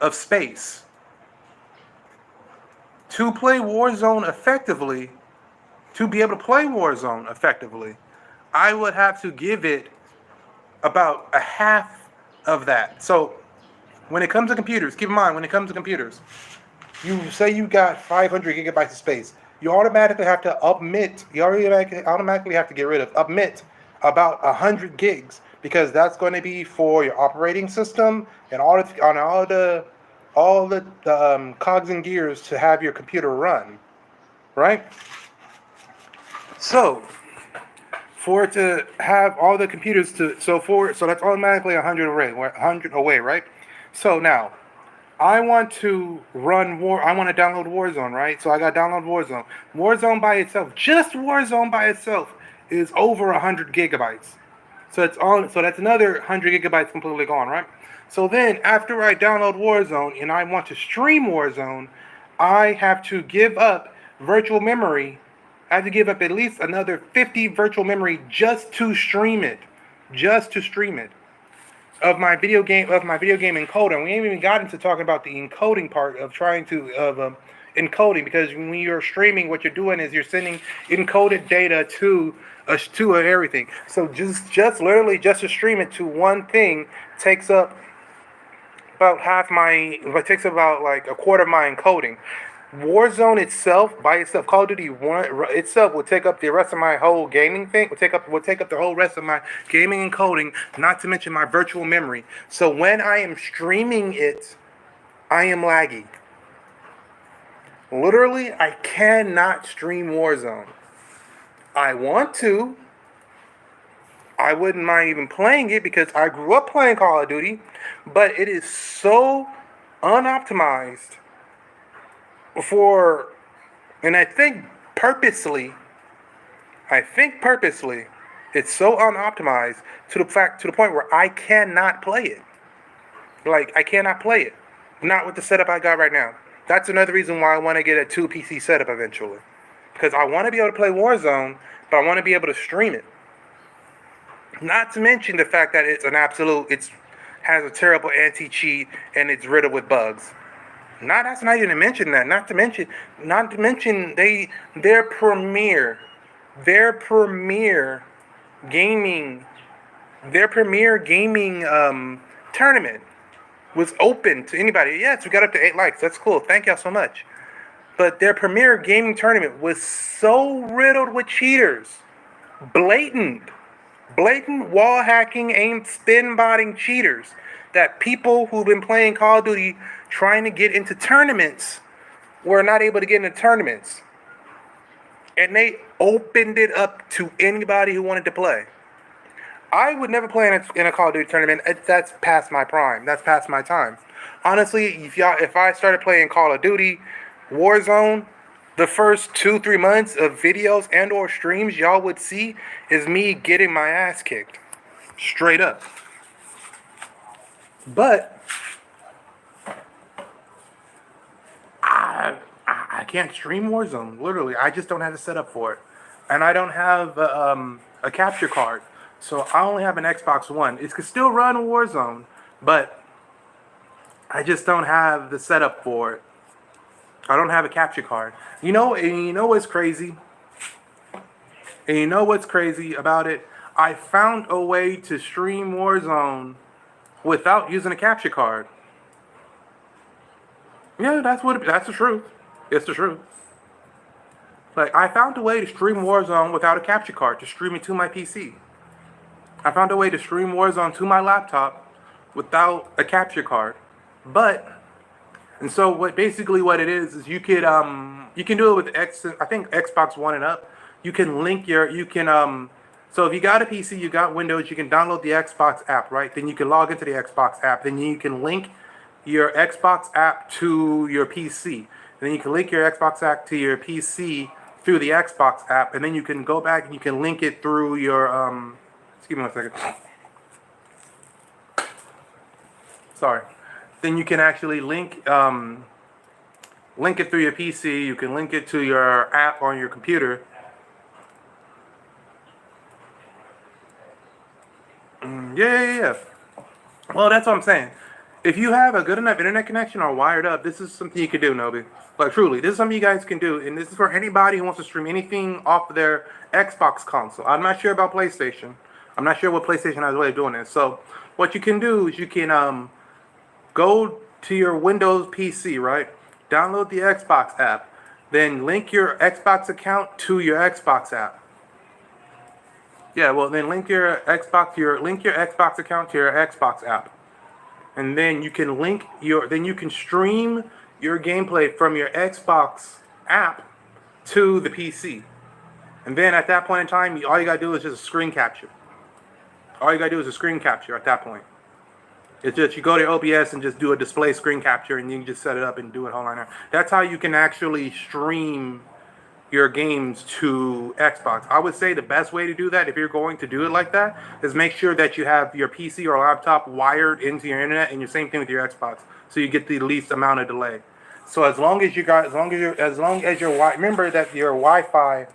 of space. To play Warzone effectively, to be able to play Warzone effectively, I would have to give it about a half of that. So when it comes to computers, keep in mind, when it comes to computers, you say you got 500 gigabytes of space, you automatically have to automatically have to get rid of, omit about 100 gigs, because that's going to be for your operating system and all the cogs and gears to have your computer run, right? So for it to have all the computers so that's automatically 100 away, right? So now I want to download Warzone, right? So I got to download Warzone. Warzone by itself, just Warzone by itself, is over 100 gigabytes. So that's another 100 gigabytes completely gone, right? So then after I download Warzone and I want to stream Warzone, I have to give up virtual memory. I have to give up at least another 50 virtual memory just to stream it. Of my video game encoding. We ain't even got into talking about the encoding part of trying to encoding, because when you're streaming, what you're doing is you're sending encoded data to everything. So just literally just to stream it to one thing takes up about it takes about like a quarter of my encoding. Warzone itself, by itself, Call of Duty itself will take up the rest of my whole gaming thing. Will take up the whole rest of my gaming encoding, not to mention my virtual memory. So when I am streaming it, I am laggy. Literally, I cannot stream Warzone. I want to. I wouldn't mind even playing it because I grew up playing Call of Duty, but it is so unoptimized and I think purposely, it's so unoptimized to the point where I cannot play it. Like, I cannot play it. Not with the setup I got right now. That's another reason why I want to get a 2 PC setup eventually. Because I want to be able to play Warzone, but I want to be able to stream it. Not to mention the fact that it has a terrible anti-cheat and it's riddled with bugs. That's not even to mention that. Not to mention their premier gaming tournament was open to anybody. Yes, we got up to 8 likes. That's cool. Thank y'all so much. But their premier gaming tournament was so riddled with cheaters. Blatant wall hacking, aim spin botting cheaters that people who've been playing Call of Duty trying to get into tournaments were not able to get into tournaments. And they opened it up to anybody who wanted to play. I would never play in a Call of Duty tournament. That's past my prime. That's past my time. Honestly, if I started playing Call of Duty, Warzone, the first 2-3 months of videos and or streams y'all would see is me getting my ass kicked. Straight up. But I can't stream Warzone. Literally, I just don't have the setup for it. And I don't have a capture card. So I only have an Xbox One. It can still run Warzone, but I just don't have the setup for it. I don't have a capture card. You know what's crazy? And you know what's crazy about it? I found a way to stream Warzone without using a capture card. Yeah, that's the truth. It's the truth. Like, I found a way to stream Warzone without a capture card, to stream it to my PC. I found a way to stream Warzone to my laptop without a capture card. And so what it is you can do it with I think Xbox One and up. You can so if you got a PC, you got Windows, you can download the Xbox app, right? Then you can log into the Xbox app. Then you can link your Xbox app to your PC. Then you can link your Xbox app to your PC through the Xbox app, and then you can go back and you can link it through your excuse me one second. Sorry. Then you can actually link it through your PC. You can link it to your app on your computer. Yeah. Well, that's what I'm saying. If you have a good enough internet connection or wired up, this is something you can do, Nobi. Like, truly, this is something you guys can do. And this is for anybody who wants to stream anything off of their Xbox console. I'm not sure about PlayStation. I'm not sure what PlayStation has a way of doing this. So what you can do is you can go to your Windows PC, right? Download the Xbox app. Then link your Xbox account to your Xbox app. Yeah, well, then link your Xbox account to your Xbox app. And then you can stream your gameplay from your Xbox app to the PC. And then at that point in time, all you gotta do is just a screen capture. All you gotta do is a screen capture at that point. It's just you go to OBS and just do a display screen capture, and you can just set it up and do it whole line. That's how you can actually stream your games to Xbox. I would say the best way to do that, if you're going to do it like that, is make sure that you have your PC or laptop wired into your internet, and the same thing with your Xbox, so you get the least amount of delay. So as long as you're remember that your Wi-Fi,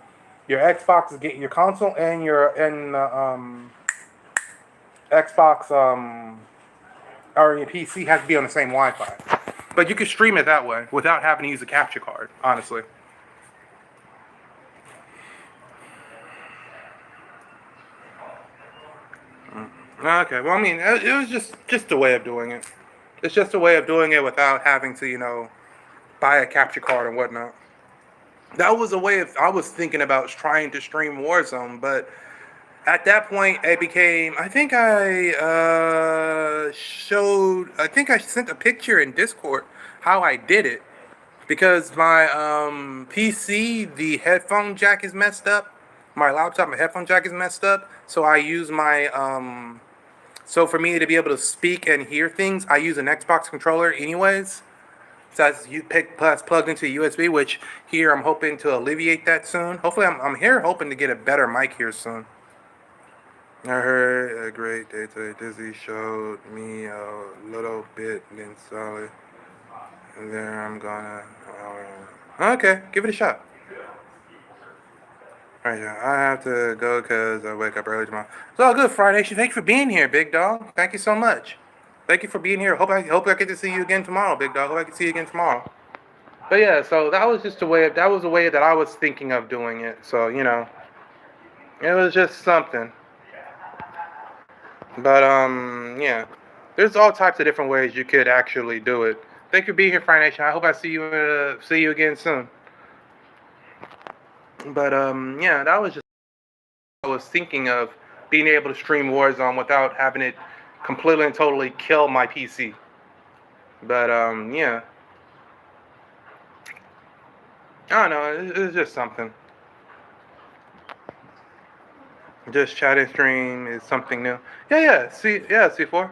your Xbox, your console, and Xbox or your PC has to be on the same Wi-Fi. But you can stream it that way without having to use a capture card, honestly. Okay, well, I mean, it was just a way of doing it. It's just a way of doing it without having to, buy a capture card and whatnot. That was a way of I was thinking about trying to stream Warzone, but at that point it became. I think I sent a picture in Discord how I did it because my PC the headphone jack is messed up. My laptop, my headphone jack is messed up, so I use my so for me to be able to speak and hear things, I use an Xbox controller anyways. So that's plugged into USB, which here I'm hoping to alleviate that soon. Hopefully, I'm here hoping to get a better mic here soon. I heard a great day today. Dizzy showed me a little bit, then solid. And then I'm gonna. Okay, give it a shot. Alright, yeah, I have to go because I wake up early tomorrow. It's all good, Friday. Thank you for being here, big dog. Thank you so much. Thank you for being here. Hope I get to see you again tomorrow, big dog. Hope I can see you again tomorrow. But yeah, so that was just that was a way that I was thinking of doing it. So, it was just something. But yeah. There's all types of different ways you could actually do it. Thank you for being here, Fire Nation. I hope I see you again soon. But yeah, that was just I was thinking of being able to stream Warzone without having it completely and totally kill my PC. But yeah. I don't know, it's just something. Just chatting stream is something new. Yeah, C4.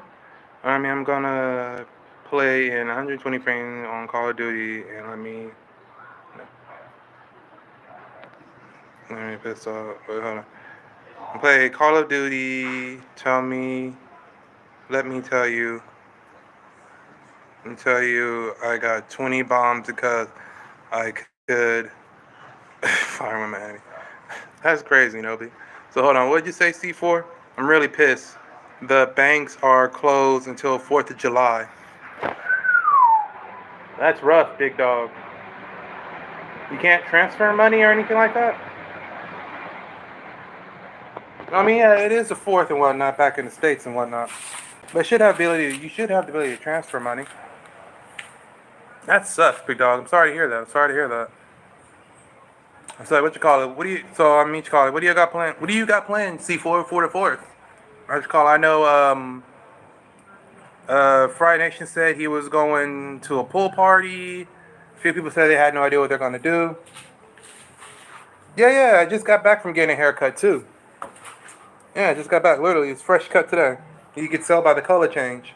I mean, I'm gonna play in 120 frames on Call of Duty, and let me piss off. Wait, hold on. Play Call of Duty. Let me tell you. I got 20 bombs because I could fire my man. That's crazy, Nobi. So hold on, what'd you say, C4? I'm really pissed. The banks are closed until 4th of July. That's rough, big dog. You can't transfer money or anything like that? I mean, yeah, it is the 4th and whatnot back in the States and whatnot. But you should have the ability to transfer money. That sucks, big dog. I'm sorry to hear that. I'm sorry, what you call it? What do you call it? What do you got planned? C4 for the 4th? I know Friday Nation said he was going to a pool party. A few people said they had no idea what they're gonna do. Yeah, I just got back from getting a haircut too. Yeah, I just got back. Literally, it's fresh cut today. You can tell by the color change.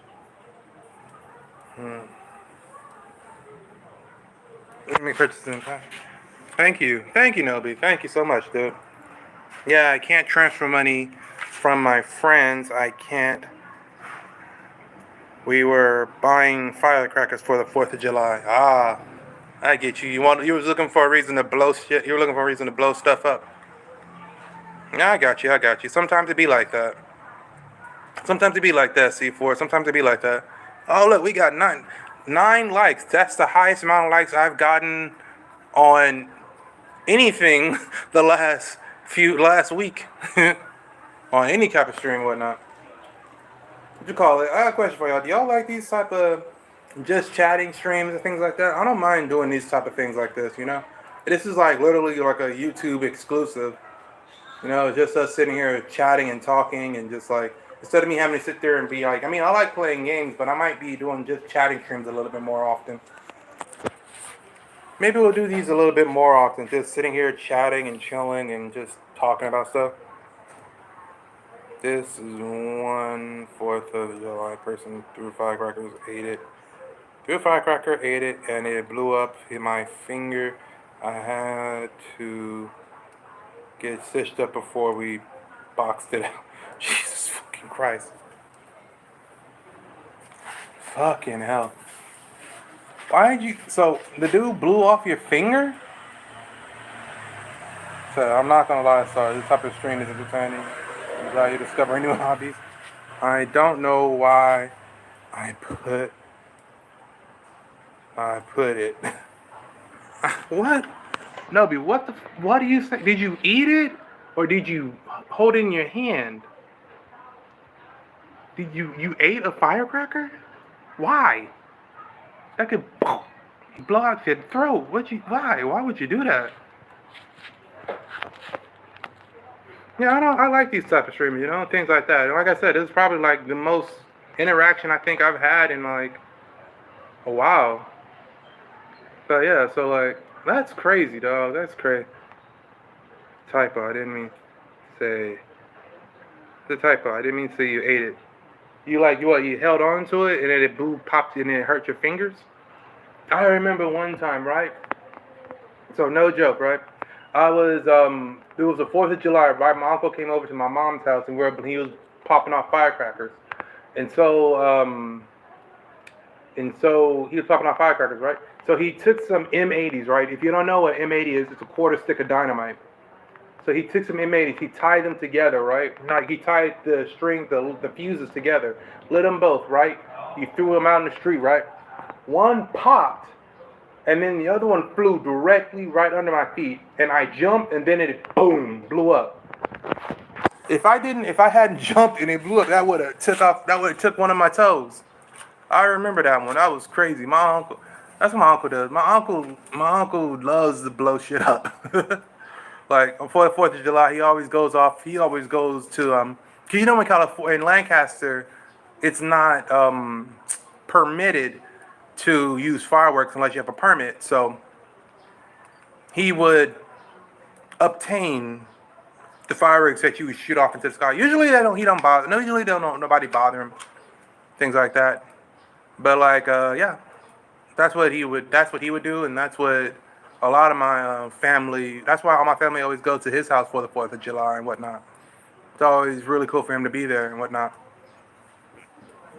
Let me purchase them. Thank you, Nobi. Thank you so much, dude. Yeah, I can't transfer money from my friends. I can't. We were buying firecrackers for the 4th of July. Ah, I get you. You was looking for a reason to blow shit. You were looking for a reason to blow stuff up. Yeah, I got you. Sometimes it be like that. C4. Sometimes it be like that. Oh, look, we got nine likes. That's the highest amount of likes I've gotten on anything the last week on any type of stream or whatnot. What you call it? I got a question for y'all. Do y'all like these type of just chatting streams and things like that? I don't mind doing these type of things like this. This is like literally like a YouTube exclusive. Just us sitting here chatting and talking and just like instead of me having to sit there and be like, I mean, I like playing games, but I might be doing just chatting streams a little bit more often. Maybe we'll do these a little bit more often, just sitting here chatting and chilling and just talking about stuff. This is 1/4 of July. Person threw firecrackers, ate it. Threw a firecracker, ate it, and it blew up in my finger. I had to get stitched up before we boxed it out. Jesus fucking Christ. Fucking hell. Why did you... So, the dude blew off your finger? So, I'm not gonna lie, sorry. This type of stream is entertaining. I'm glad you're discovering new hobbies. I don't know why I put I put it. What? Nobi, what do you say? Did you eat it or did you hold it in your hand? Did you ate a firecracker? Why? That could blow out your throat. Why? Why would you do that? Yeah, I like these type of streamers, things like that. And like I said, this is probably like the most interaction I think I've had in like a while. So yeah, so like that's crazy, dog. That's crazy. Typo. I didn't mean to say the typo. I didn't mean to say you ate it. You held on to it and then it blew, popped, and it hurt your fingers. I remember one time, right? So no joke, right? It was the 4th of July, right? My uncle came over to my mom's house and he was popping off firecrackers. And so he was popping off firecrackers, right? So he took some M80s, right? If you don't know what M80 is, it's a quarter stick of dynamite. So he took some M80s, he tied them together, right? Like he tied the string, the fuses together, lit them both, right? He threw them out in the street, right? One popped, and then the other one flew directly right under my feet, and I jumped, and then it boom blew up. If I hadn't jumped and it blew up, that would have took one of my toes. I remember that one. That was crazy. My uncle, that's what my uncle does. My uncle loves to blow shit up. Like for the 4th of July, he always goes off. He always goes to 'cause in California, in Lancaster, it's not permitted to use fireworks unless you have a permit. So he would obtain the fireworks that you would shoot off into the sky. Usually he don't bother. No, usually nobody bother him. Things like that. But like yeah, that's what he would do, and that's what a lot of my family. That's why all my family always go to his house for the 4th of July and whatnot. It's always really cool for him to be there and whatnot.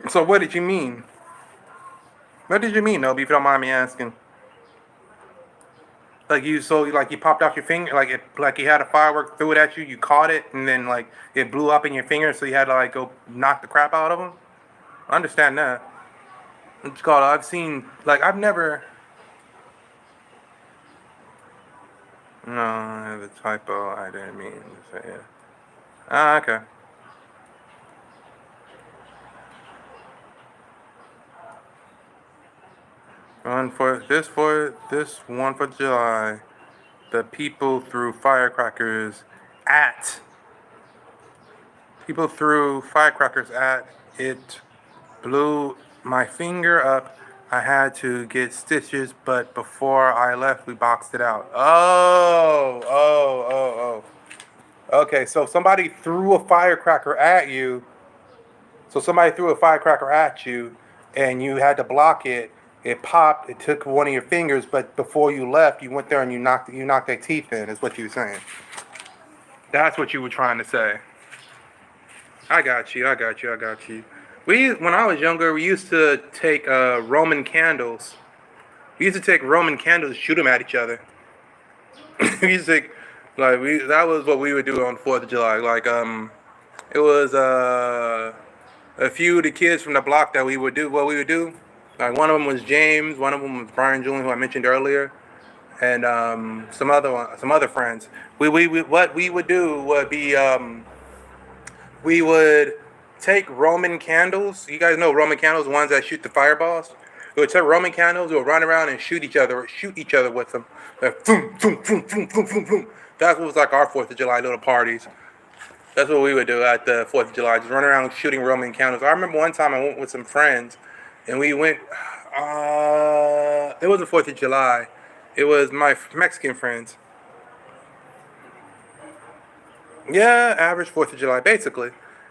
So what did you mean? What did you mean, Nobi, if you don't mind me asking? Like you popped off your finger, like you had a firework, threw it at you, you caught it, and then like it blew up in your finger, so you had to like go knock the crap out of them. I understand that. It's called. I've seen like I've never. No, I have a typo. I didn't mean to say it. Ah, okay. For this 1 for July, the people threw firecrackers at people threw firecrackers at it, blew my finger up. I had to get stitches, but before I left, we boxed it out. Oh. Okay, so somebody threw a firecracker at you. So somebody threw a firecracker at you, and you had to block it. It popped. It took one of your fingers, but before you left, you went there and you knocked their teeth in. Is what you were saying. That's what you were trying to say. I got you. I got you. I got you. When I was younger, we used to take Roman candles. We used to take Roman candles, shoot them at each other. We used to take, that was what we would do on 4th of July. It was a few of the kids from the block that we would do what we would do. Like one of them was James, one of them was Brian Julian, who I mentioned earlier, and some other friends. What we would do would be we would take Roman candles. You guys know Roman candles, the ones that shoot the fireballs. We would take Roman candles. We would run around and shoot each other with them. Like, boom, boom, boom, boom, boom, boom, boom. That was like our 4th of July little parties. That's what we would do at the 4th of July. Just run around shooting Roman candles. I remember one time I went with some friends, and we went. It wasn't 4th of July. It was my Mexican friends. Yeah, average 4th of July, basically.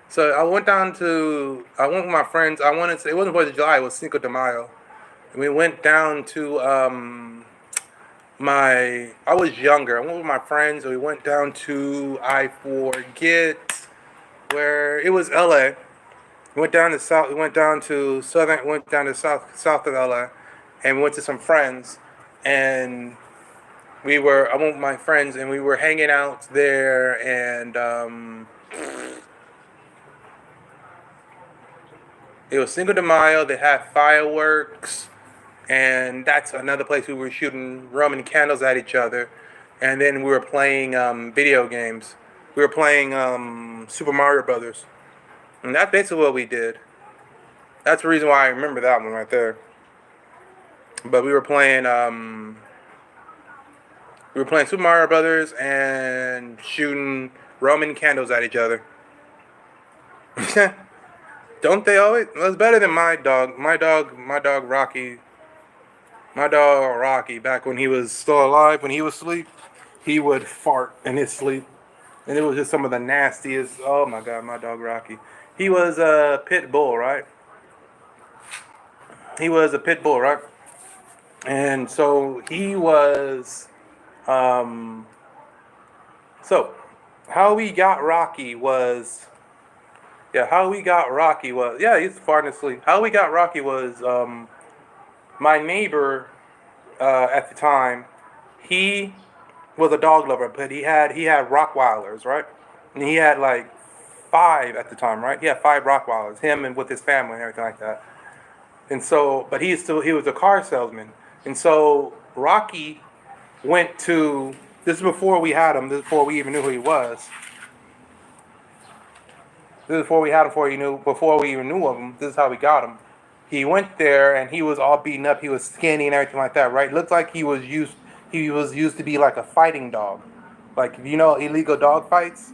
So I went with my friends. It wasn't 4th of July, it was Cinco de Mayo. And we went down to, I was younger. I went with my friends. We went down to, I forget where, it was LA. We went down to south of LA, and we went to some friends, and I went with my friends, and we were hanging out there, and it was Cinco de Mayo. They had fireworks, and that's another place we were shooting Roman candles at each other, and then we were playing video games. We were playing Super Mario Brothers, and that's basically what we did. That's the reason why I remember that one right there. But we were playing Super Mario Brothers and shooting Roman candles at each other. Don't they always? Well, it's better than my dog. My dog Rocky. My dog Rocky, back when he was still alive, when he was asleep, he would fart in his sleep. And it was just some of the nastiest. Oh my God, my dog Rocky. He was a pit bull, right? He was a pit bull, right? And so he was. Um, so, how we got Rocky was. Yeah, how we got Rocky was. Yeah, he's farting asleep. How we got Rocky was. My neighbor at the time, he was a dog lover, but he had Rottweilers, right? And he had like 5 at the time, right? He had 5 Rottweilers, him and with his family and everything like that. And so, but he was a car salesman, and so Rocky went to. This is before we had him. This is before we even knew who he was. This is before we had him. Before we even knew of him. This is how we got him. He went there and he was all beaten up. He was skinny and everything like that, right? Looked like he was used. He was used to be like a fighting dog, like if you know illegal dog fights.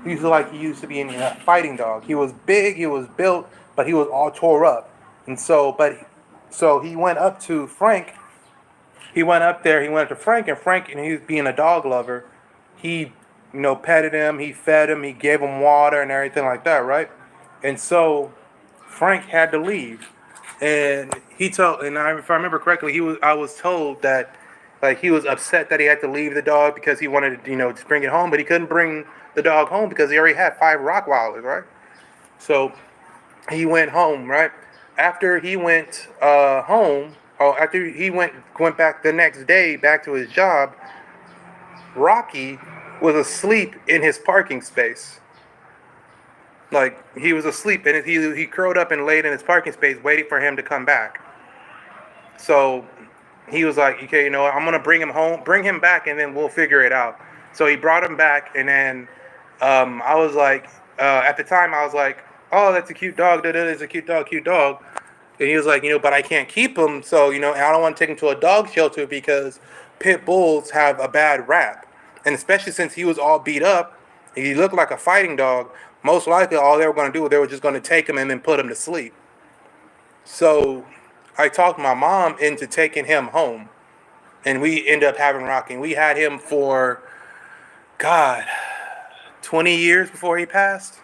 He used to be in a fighting dog. He was big. He was built, but he was all tore up. And so he went up to Frank. He went up there. He went up to Frank, and he was being a dog lover. He, petted him. He fed him. He gave him water and everything like that, right? And so Frank had to leave. And if I remember correctly, I was told that, like, he was upset that he had to leave the dog because he wanted to, to bring it home, but he couldn't bring the dog home because he already had 5 Rottweilers, right? So he went home, right? After he went home, or after he went back the next day back to his job, Rocky was asleep in his parking space. Like, he was asleep, and he curled up and laid in his parking space waiting for him to come back. So he was like, okay, I'm going to bring him home, bring him back, and then we'll figure it out. So he brought him back, and then I was like, at the time, I was like, oh, that's a cute dog. That's a cute dog, cute dog. And he was like, but I can't keep him. So, and I don't want to take him to a dog shelter because pit bulls have a bad rap. And especially since he was all beat up, he looked like a fighting dog. Most likely, all they were going to do, they were just going to take him and then put him to sleep. So I talked my mom into taking him home. And we ended up having Rocky. We had him for, God, 20 years before he passed.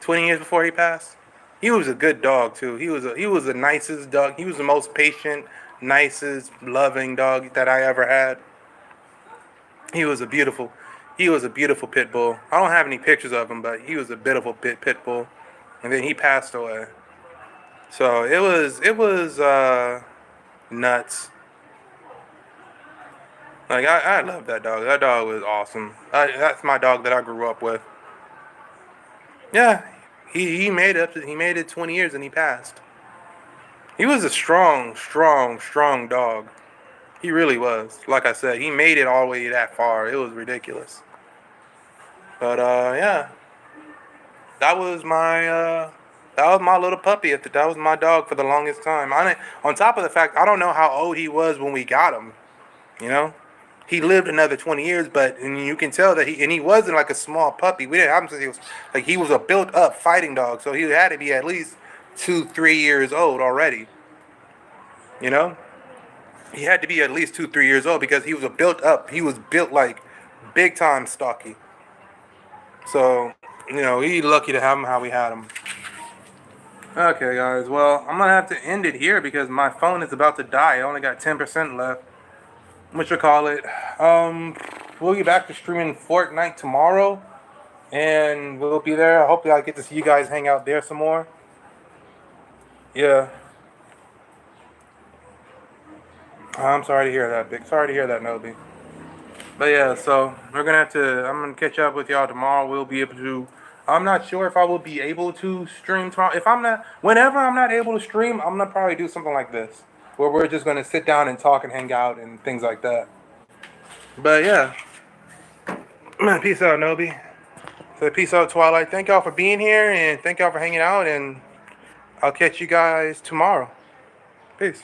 20 years before he passed. He was a good dog too. He was the nicest dog. He was the most patient, nicest, loving dog that I ever had. He was a beautiful pit bull. I don't have any pictures of him, but he was a beautiful pit bull. And then he passed away. So it was nuts. Like, I love that dog. That dog was awesome. That's my dog that I grew up with. Yeah, he made it 20 years and he passed. He was a strong dog. He really was. Like I said, he made it all the way that far. It was ridiculous. But yeah, that was my little puppy. That was my dog for the longest time. On top of the fact, I don't know how old he was when we got him. He lived another 20 years, and you can tell that he wasn't like a small puppy. We didn't have him since he was a built up fighting dog, so he had to be at least 2-3 years old already. He had to be at least 2-3 years old because he was he was built like big time stocky. So, he lucky to have him how we had him. Okay, guys. Well, I'm gonna have to end it here because my phone is about to die. I only got 10% left. We'll get back to streaming Fortnite tomorrow, and we'll be there. Hopefully, I'll get to see you guys hang out there some more. Yeah. I'm sorry to hear that, Big. Sorry to hear that, Melby. But yeah, so I'm gonna catch up with y'all tomorrow. We'll be able to. I'm not sure if I will be able to stream tomorrow. Whenever I'm not able to stream, I'm gonna probably do something like this. where we're just gonna sit down and talk and hang out and things like that. But yeah, man, peace out, Nobi. So peace out, Twilight. Thank y'all for being here and thank y'all for hanging out, and I'll catch you guys tomorrow. Peace.